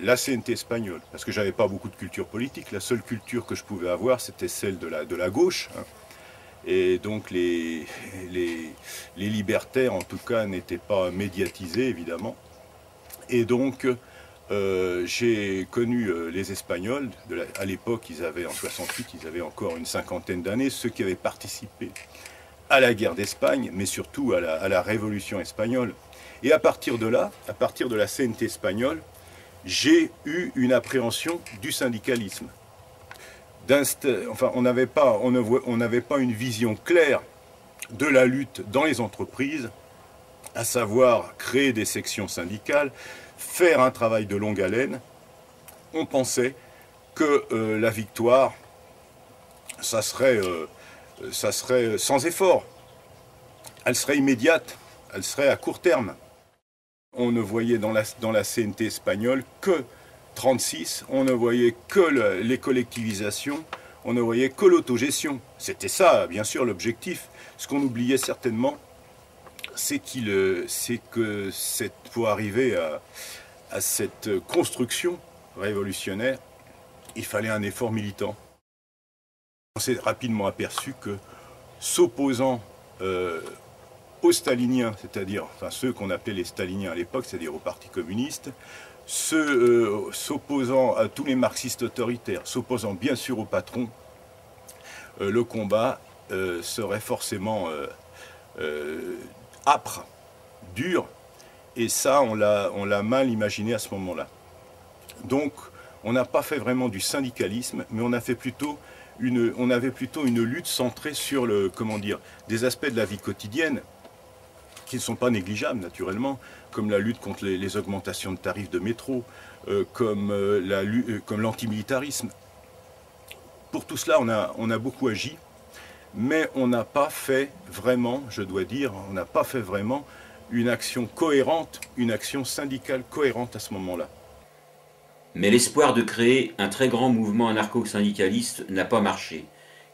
la CNT espagnole, parce que je n'avais pas beaucoup de culture politique. La seule culture que je pouvais avoir, c'était celle de la gauche, hein. Et donc les libertaires, en tout cas, n'étaient pas médiatisés, évidemment. Et donc, j'ai connu les Espagnols. À l'époque, en 68, ils avaient encore une cinquantaine d'années, ceux qui avaient participé à la guerre d'Espagne, mais surtout à la Révolution espagnole. Et à partir de là, à partir de la CNT espagnole, j'ai eu une appréhension du syndicalisme. Enfin, on n'avait pas une vision claire de la lutte dans les entreprises, à savoir créer des sections syndicales, faire un travail de longue haleine. On pensait que la victoire, ça serait sans effort. Elle serait immédiate, elle serait à court terme. On ne voyait dans la CNT espagnole que 36, on ne voyait que les collectivisations, on ne voyait que l'autogestion. C'était ça, bien sûr, l'objectif. Ce qu'on oubliait certainement, c'est que pour arriver à cette construction révolutionnaire, il fallait un effort militant. On s'est rapidement aperçu que s'opposant aux staliniens, c'est-à-dire ceux qu'on appelait les staliniens à l'époque, c'est-à-dire au Parti communiste, s'opposant à tous les marxistes autoritaires, s'opposant bien sûr au patron, le combat serait forcément âpre, dur, et ça on l'a mal imaginé à ce moment-là. Donc on n'a pas fait vraiment du syndicalisme, mais on avait plutôt une lutte centrée sur des aspects de la vie quotidienne qui ne sont pas négligeables naturellement, comme la lutte contre les augmentations de tarifs de métro, comme l'antimilitarisme. Pour tout cela, on a beaucoup agi, mais on n'a pas fait vraiment, je dois dire, on n'a pas fait vraiment une action cohérente, une action syndicale cohérente à ce moment-là. Mais l'espoir de créer un très grand mouvement anarcho-syndicaliste n'a pas marché,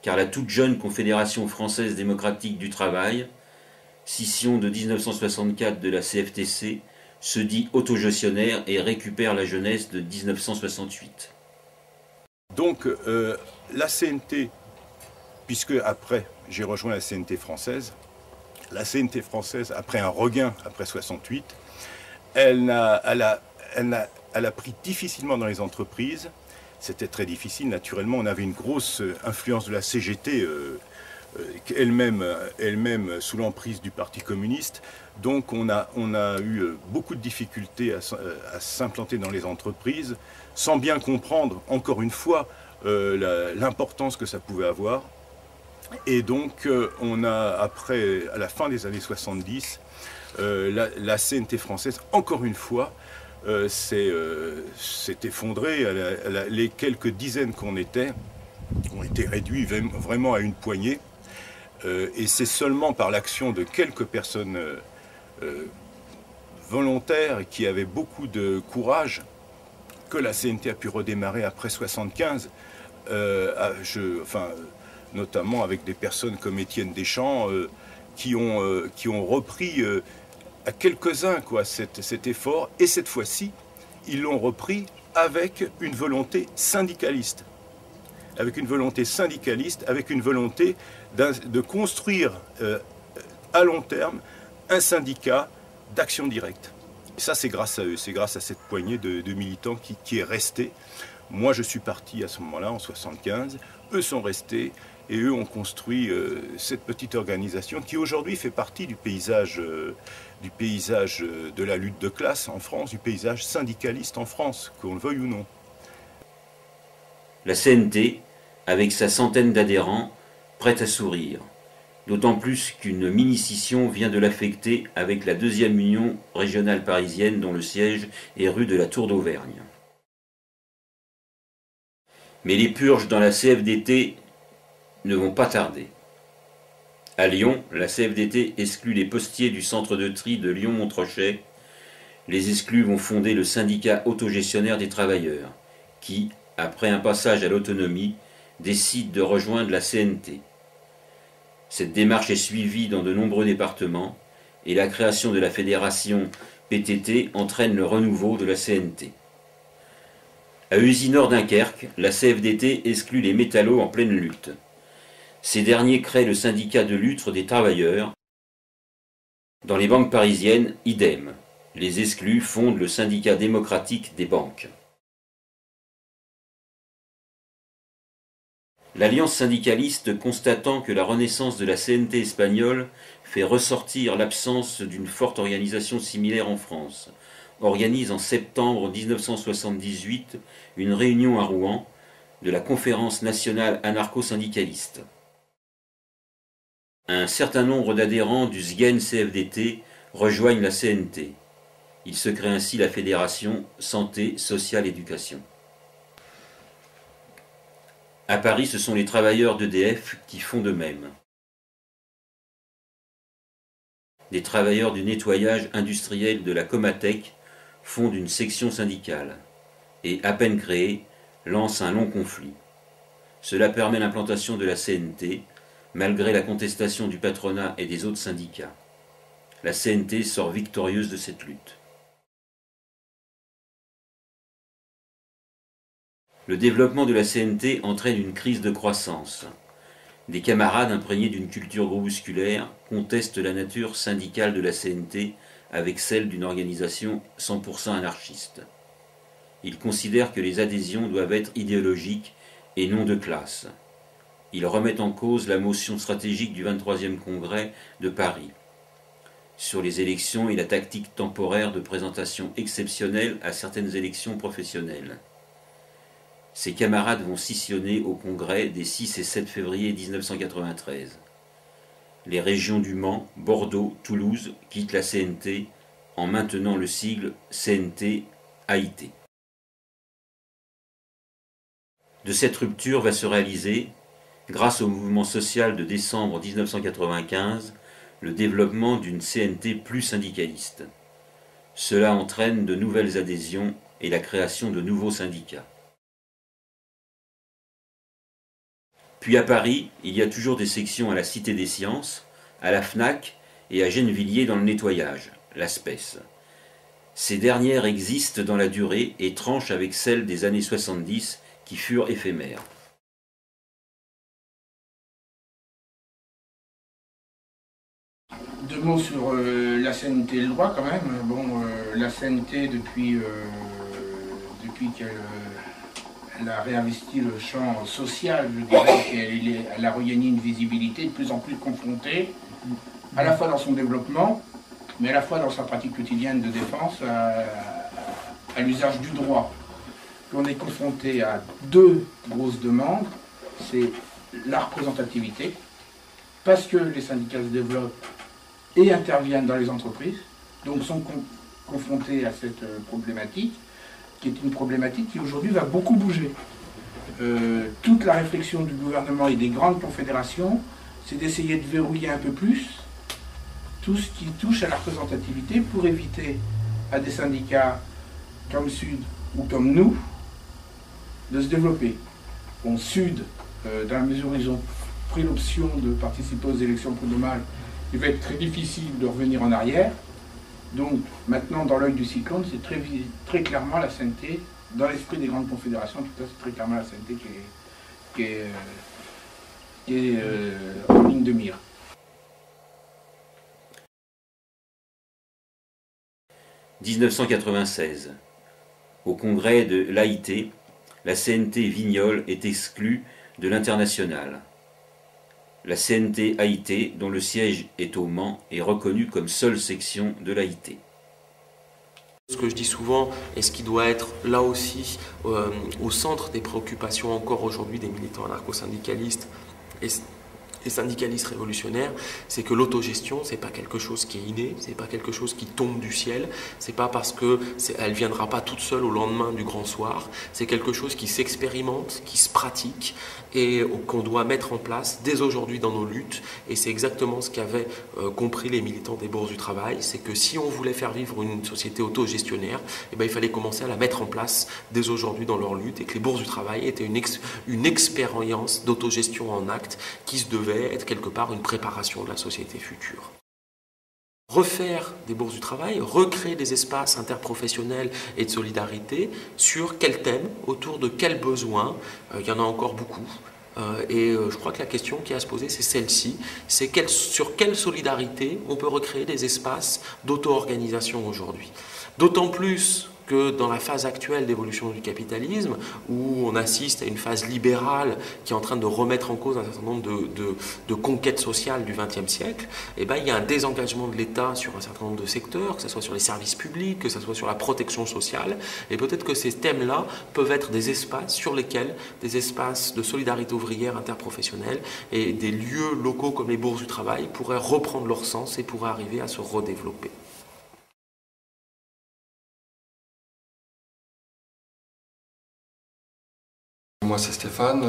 car la toute jeune Confédération française démocratique du travail, scission de 1964 de la CFTC, se dit autogestionnaire et récupère la jeunesse de 1968. Donc la CNT, puisque après j'ai rejoint la CNT française, après un regain après 68, elle a pris difficilement dans les entreprises. C'était très difficile, naturellement. On avait une grosse influence de la CGT, elle-même sous l'emprise du Parti communiste. Donc on a eu beaucoup de difficultés à s'implanter dans les entreprises, sans bien comprendre, encore une fois, l'importance que ça pouvait avoir. Et donc on a, à la fin des années 70, la CNT française, encore une fois, s'est effondrée. Les quelques dizaines qu'on était ont été réduits vraiment à une poignée. Et c'est seulement par l'action de quelques personnes volontaires qui avaient beaucoup de courage que la CNT a pu redémarrer après 75, notamment avec des personnes comme Étienne Deschamps qui ont repris à quelques-uns cet effort, et cette fois-ci, ils l'ont repris avec une volonté syndicaliste. Avec une volonté de construire à long terme un syndicat d'action directe. Et ça, c'est grâce à eux, c'est grâce à cette poignée de militants qui est restée. Moi, je suis parti à ce moment-là, en 75. Eux sont restés et eux ont construit cette petite organisation qui aujourd'hui fait partie du paysage de la lutte de classe en France, du paysage syndicaliste en France, qu'on le veuille ou non. La CNT, avec sa centaine d'adhérents, prête à sourire. d'autant plus qu'une mini-scission vient de l'affecter avec la 2e union régionale parisienne dont le siège est rue de la Tour d'Auvergne. Mais les purges dans la CFDT ne vont pas tarder. À Lyon, la CFDT exclut les postiers du centre de tri de Lyon-Montrochet. Les exclus vont fonder le syndicat autogestionnaire des travailleurs, qui, après un passage à l'autonomie, décide de rejoindre la CNT. Cette démarche est suivie dans de nombreux départements, et la création de la fédération PTT entraîne le renouveau de la CNT. À Usinor-Dunkerque, la CFDT exclut les métallos en pleine lutte. Ces derniers créent le syndicat de lutte des travailleurs. Dans les banques parisiennes, idem. Les exclus fondent le syndicat démocratique des banques. L'Alliance syndicaliste, constatant que la renaissance de la CNT espagnole fait ressortir l'absence d'une forte organisation similaire en France, organise en septembre 1978 une réunion à Rouen de la Conférence nationale anarcho-syndicaliste. Un certain nombre d'adhérents du SGEN CFDT rejoignent la CNT. Il se crée ainsi la Fédération Santé, Sociale, Éducation. À Paris, ce sont les travailleurs d'EDF qui font de même. Des travailleurs du nettoyage industriel de la Comatec fondent une section syndicale et, à peine créée, lancent un long conflit. Cela permet l'implantation de la CNT, malgré la contestation du patronat et des autres syndicats. La CNT sort victorieuse de cette lutte. Le développement de la CNT entraîne une crise de croissance. Des camarades imprégnés d'une culture groupusculaire contestent la nature syndicale de la CNT avec celle d'une organisation 100% anarchiste. Ils considèrent que les adhésions doivent être idéologiques et non de classe. Ils remettent en cause la motion stratégique du 23e congrès de Paris sur les élections et la tactique temporaire de présentation exceptionnelle à certaines élections professionnelles. Ces camarades vont scissionner au congrès des 6 et 7 février 1993. Les régions du Mans, Bordeaux, Toulouse quittent la CNT en maintenant le sigle CNT-AIT. De cette rupture va se réaliser, grâce au mouvement social de décembre 1995, le développement d'une CNT plus syndicaliste. Cela entraîne de nouvelles adhésions et la création de nouveaux syndicats. Puis à Paris, il y a toujours des sections à la Cité des Sciences, à la FNAC et à Gennevilliers dans le nettoyage, l'ASPES. Ces dernières existent dans la durée et tranchent avec celles des années 70 qui furent éphémères. Deux mots sur la CNT et le droit quand même. Bon, la CNT depuis qu'elle a réinvesti le champ social, je dirais qu'elle a regagné une visibilité de plus en plus confrontée, à la fois dans son développement, mais à la fois dans sa pratique quotidienne de défense à l'usage du droit. On est confronté à deux grosses demandes, c'est la représentativité, parce que les syndicats se développent et interviennent dans les entreprises, donc sont confrontés à cette problématique, qui est une problématique qui aujourd'hui va beaucoup bouger. Toute la réflexion du gouvernement et des grandes confédérations, c'est d'essayer de verrouiller un peu plus tout ce qui touche à la représentativité pour éviter à des syndicats comme Sud ou comme nous de se développer. Bon, Sud, dans la mesure où ils ont pris l'option de participer aux élections prud'homales, il va être très difficile de revenir en arrière. Donc maintenant, dans l'œil du cyclone, c'est très clairement la CNT, dans l'esprit des grandes confédérations, en tout cas, c'est très clairement la CNT qui est en ligne de mire. « 1996. Au congrès de l'AIT, la CNT Vignolles est exclue de l'international. La CNT AIT, dont le siège est au Mans, est reconnue comme seule section de l'AIT. Ce que je dis souvent, et ce qui doit être là aussi au centre des préoccupations encore aujourd'hui des militants anarcho-syndicalistes, et les syndicalistes révolutionnaires, c'est que l'autogestion, c'est pas quelque chose qui est inné, c'est pas quelque chose qui tombe du ciel, c'est pas parce que elle viendra pas toute seule au lendemain du grand soir, c'est quelque chose qui s'expérimente, qui se pratique et qu'on doit mettre en place dès aujourd'hui dans nos luttes. Et c'est exactement ce qu'avaient compris les militants des bourses du travail, c'est que si on voulait faire vivre une société autogestionnaire, eh ben, il fallait commencer à la mettre en place dès aujourd'hui dans leur lutte, et que les bourses du travail étaient une expérience d'autogestion en acte qui se devait être quelque part une préparation de la société future. Refaire des bourses du travail, recréer des espaces interprofessionnels et de solidarité sur quel thème, autour de quels besoins, il y en a encore beaucoup. Et je crois que la question qui est à se poser, c'est celle-ci, c'est sur quelle solidarité on peut recréer des espaces d'auto-organisation aujourd'hui. D'autant plus que dans la phase actuelle d'évolution du capitalisme, où on assiste à une phase libérale qui est en train de remettre en cause un certain nombre de conquêtes sociales du XXe siècle, eh ben, il y a un désengagement de l'État sur un certain nombre de secteurs, que ce soit sur les services publics, que ce soit sur la protection sociale, et peut-être que ces thèmes-là peuvent être des espaces sur lesquels, des espaces de solidarité ouvrière interprofessionnelle et des lieux locaux comme les bourses du travail pourraient reprendre leur sens et pourraient arriver à se redévelopper. Moi c'est Stéphane,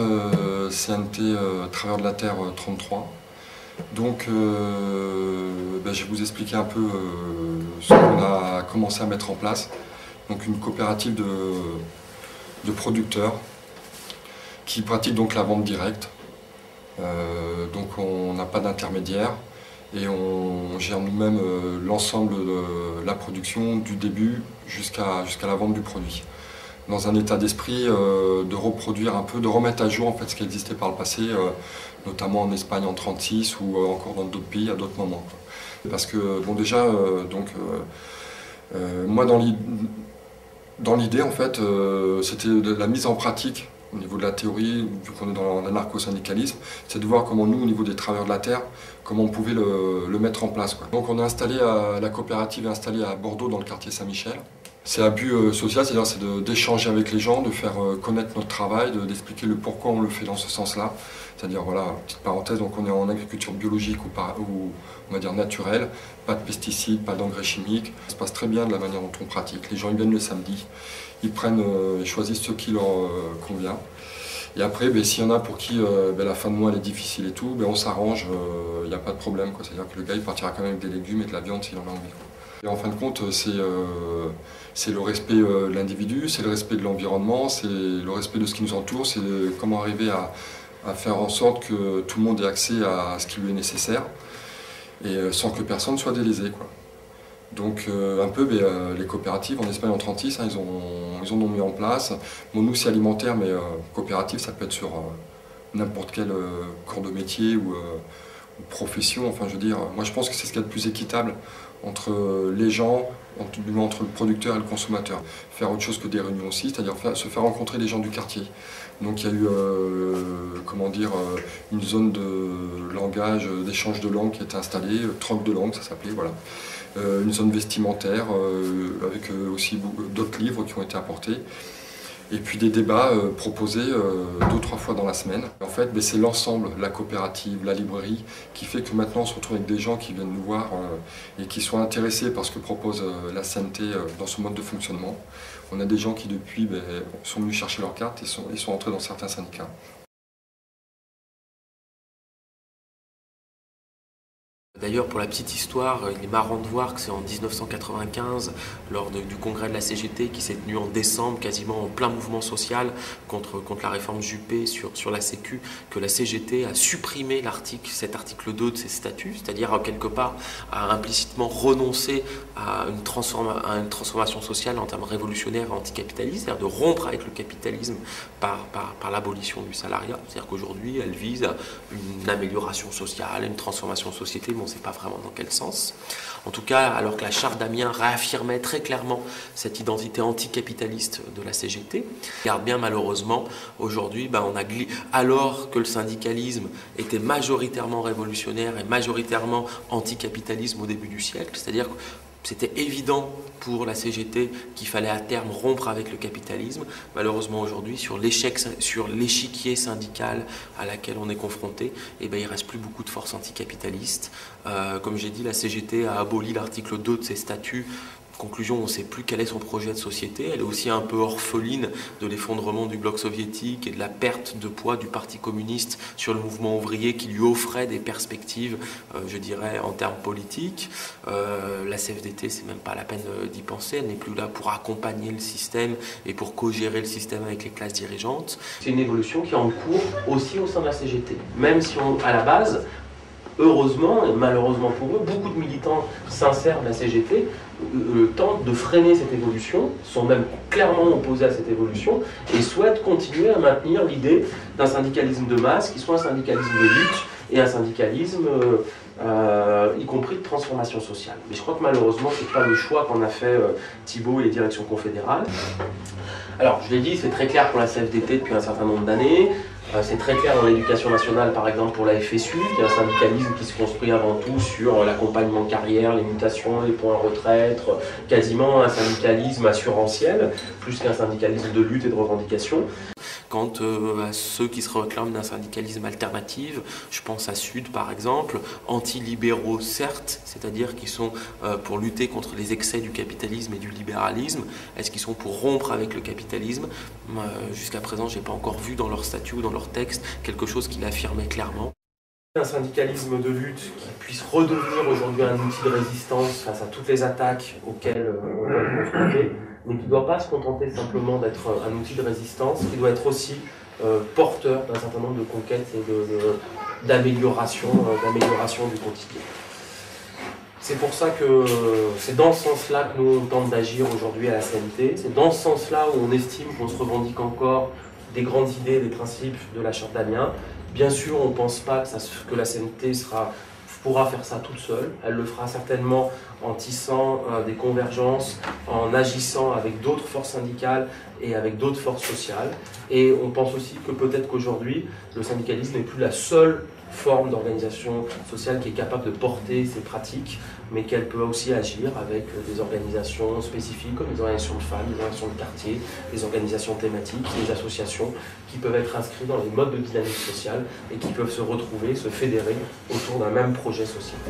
CNT Travailleurs de la Terre 33. Donc je vais vous expliquer un peu ce qu'on a commencé à mettre en place. Donc une coopérative de producteurs qui pratique donc la vente directe. Donc on n'a pas d'intermédiaire et on gère nous-mêmes l'ensemble de la production du début jusqu'à la vente du produit. Dans un état d'esprit de reproduire un peu, de remettre à jour en fait ce qui existait par le passé, notamment en Espagne en 1936 ou encore dans d'autres pays à d'autres moments. Parce que bon déjà, moi dans l'idée en fait, c'était de la mise en pratique au niveau de la théorie, vu qu'on est dans l'anarcho-syndicalisme, c'est de voir comment nous, au niveau des travailleurs de la terre, comment on pouvait le mettre en place, quoi. Donc on a installé, la coopérative est installée à Bordeaux dans le quartier Saint-Michel. C'est un but social, c'est-à-dire d'échanger avec les gens, de faire connaître notre travail, d'expliquer le pourquoi on le fait dans ce sens-là. C'est-à-dire, voilà, petite parenthèse, donc on est en agriculture biologique ou on va dire naturelle, pas de pesticides, pas d'engrais chimiques. Ça se passe très bien de la manière dont on pratique. Les gens ils viennent le samedi, ils prennent, ils choisissent ce qui leur convient. Et après, s'il y en a pour qui la fin de mois elle est difficile et tout, on s'arrange, il n'y a pas de problème. C'est-à-dire que le gars il partira quand même avec des légumes et de la viande s'il en a envie. Et en fin de compte, c'est le respect de l'individu, c'est le respect de l'environnement, c'est le respect de ce qui nous entoure, c'est comment arriver à faire en sorte que tout le monde ait accès à ce qui lui est nécessaire et sans que personne soit délaisé, quoi. Donc un peu les coopératives en Espagne en 1936, ils en ont mis en place. Bon, nous c'est alimentaire, mais coopérative ça peut être sur n'importe quel corps de métier ou profession. Enfin je veux dire, moi je pense que c'est ce qu'il y a de plus équitable entre les gens, entre le producteur et le consommateur. Faire autre chose que des réunions aussi, c'est-à-dire se faire rencontrer les gens du quartier. Donc il y a eu une zone de langage, d'échange de langue qui était installée, troc de langue ça s'appelait, voilà. Une zone vestimentaire avec aussi d'autres livres qui ont été apportés. Et puis des débats proposés 2 ou 3 fois dans la semaine. En fait, c'est l'ensemble, la coopérative, la librairie, qui fait que maintenant on se retrouve avec des gens qui viennent nous voir et qui sont intéressés par ce que propose la CNT dans ce mode de fonctionnement. On a des gens qui depuis sont venus chercher leur carte et sont entrés dans certains syndicats. D'ailleurs, pour la petite histoire, il est marrant de voir que c'est en 1995, lors du congrès de la CGT, qui s'est tenu en décembre, quasiment en plein mouvement social contre la réforme Juppé sur la Sécu, que la CGT a supprimé cet article 2 de ses statuts, c'est-à-dire quelque part a implicitement renoncé à une transformation sociale en termes révolutionnaires et anticapitalistes, c'est-à-dire de rompre avec le capitalisme par l'abolition du salariat. C'est-à-dire qu'aujourd'hui, elle vise à une amélioration sociale, une transformation de société. On ne sait pas vraiment dans quel sens. En tout cas, alors que la charte d'Amiens réaffirmait très clairement cette identité anticapitaliste de la CGT, regarde bien malheureusement, aujourd'hui, alors que le syndicalisme était majoritairement révolutionnaire et majoritairement anticapitalisme au début du siècle, c'est-à-dire C'était évident pour la CGT qu'il fallait à terme rompre avec le capitalisme. Malheureusement aujourd'hui, sur l'échiquier syndical à laquelle on est confronté, eh ben, il ne reste plus beaucoup de forces anticapitalistes. Comme j'ai dit, la CGT a aboli l'article 2 de ses statuts. Conclusion, on ne sait plus quel est son projet de société. Elle est aussi un peu orpheline de l'effondrement du bloc soviétique et de la perte de poids du Parti communiste sur le mouvement ouvrier qui lui offrait des perspectives, je dirais, en termes politiques. La CFDT, c'est même pas la peine d'y penser. Elle n'est plus là pour accompagner le système et pour co-gérer le système avec les classes dirigeantes. C'est une évolution qui est en cours aussi au sein de la CGT. Même si à la base, heureusement et malheureusement pour eux, beaucoup de militants sincères de la CGT tentent de freiner cette évolution, sont même clairement opposés à cette évolution et souhaitent continuer à maintenir l'idée d'un syndicalisme de masse qui soit un syndicalisme de lutte et un syndicalisme y compris de transformation sociale. Mais je crois que malheureusement, ce n'est pas le choix qu'en a fait Thibault et les directions confédérales. Alors, je l'ai dit, c'est très clair pour la CFDT depuis un certain nombre d'années. C'est très clair dans l'éducation nationale, par exemple, pour la FSU, qui est un syndicalisme qui se construit avant tout sur l'accompagnement carrière, les mutations, les points retraite, quasiment un syndicalisme assurantiel, plus qu'un syndicalisme de lutte et de revendication. Quant à ceux qui se réclament d'un syndicalisme alternatif, je pense à Sud par exemple, anti-libéraux certes, c'est-à-dire qu'ils sont pour lutter contre les excès du capitalisme et du libéralisme. Est-ce qu'ils sont pour rompre avec le capitalisme? Jusqu'à présent, je n'ai pas encore vu dans leur statut ou dans leur texte quelque chose qui l'affirmait clairement. Un syndicalisme de lutte qui puisse redevenir aujourd'hui un outil de résistance face à toutes les attaques auxquelles on est confronté, mais qui ne doit pas se contenter simplement d'être un outil de résistance, qui doit être aussi porteur d'un certain nombre de conquêtes et d'amélioration du quotidien. C'est pour ça que c'est dans ce sens-là que nous on tente d'agir aujourd'hui à la CNT, c'est dans ce sens-là où on estime qu'on se revendique encore des grandes idées, des principes de la Charte d'Amiens. Bien sûr, on ne pense pas que la CNT pourra faire ça toute seule. Elle le fera certainement en tissant des convergences, en agissant avec d'autres forces syndicales et avec d'autres forces sociales. Et on pense aussi que peut-être qu'aujourd'hui, le syndicalisme n'est plus la seule forme d'organisation sociale qui est capable de porter ces pratiques, mais qu'elle peut aussi agir avec des organisations spécifiques comme les organisations de femmes, les organisations de quartier, les organisations thématiques, les associations qui peuvent être inscrites dans les modes de dynamique sociale et qui peuvent se retrouver, se fédérer autour d'un même projet social.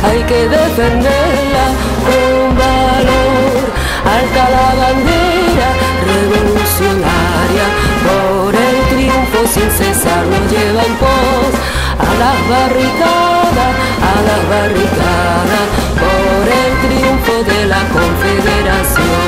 Hay que defenderla con valor, alta la bandera revolucionaria, por el triunfo sin cesar nos lleva en pos, a las barricadas, por el triunfo de la Confederación.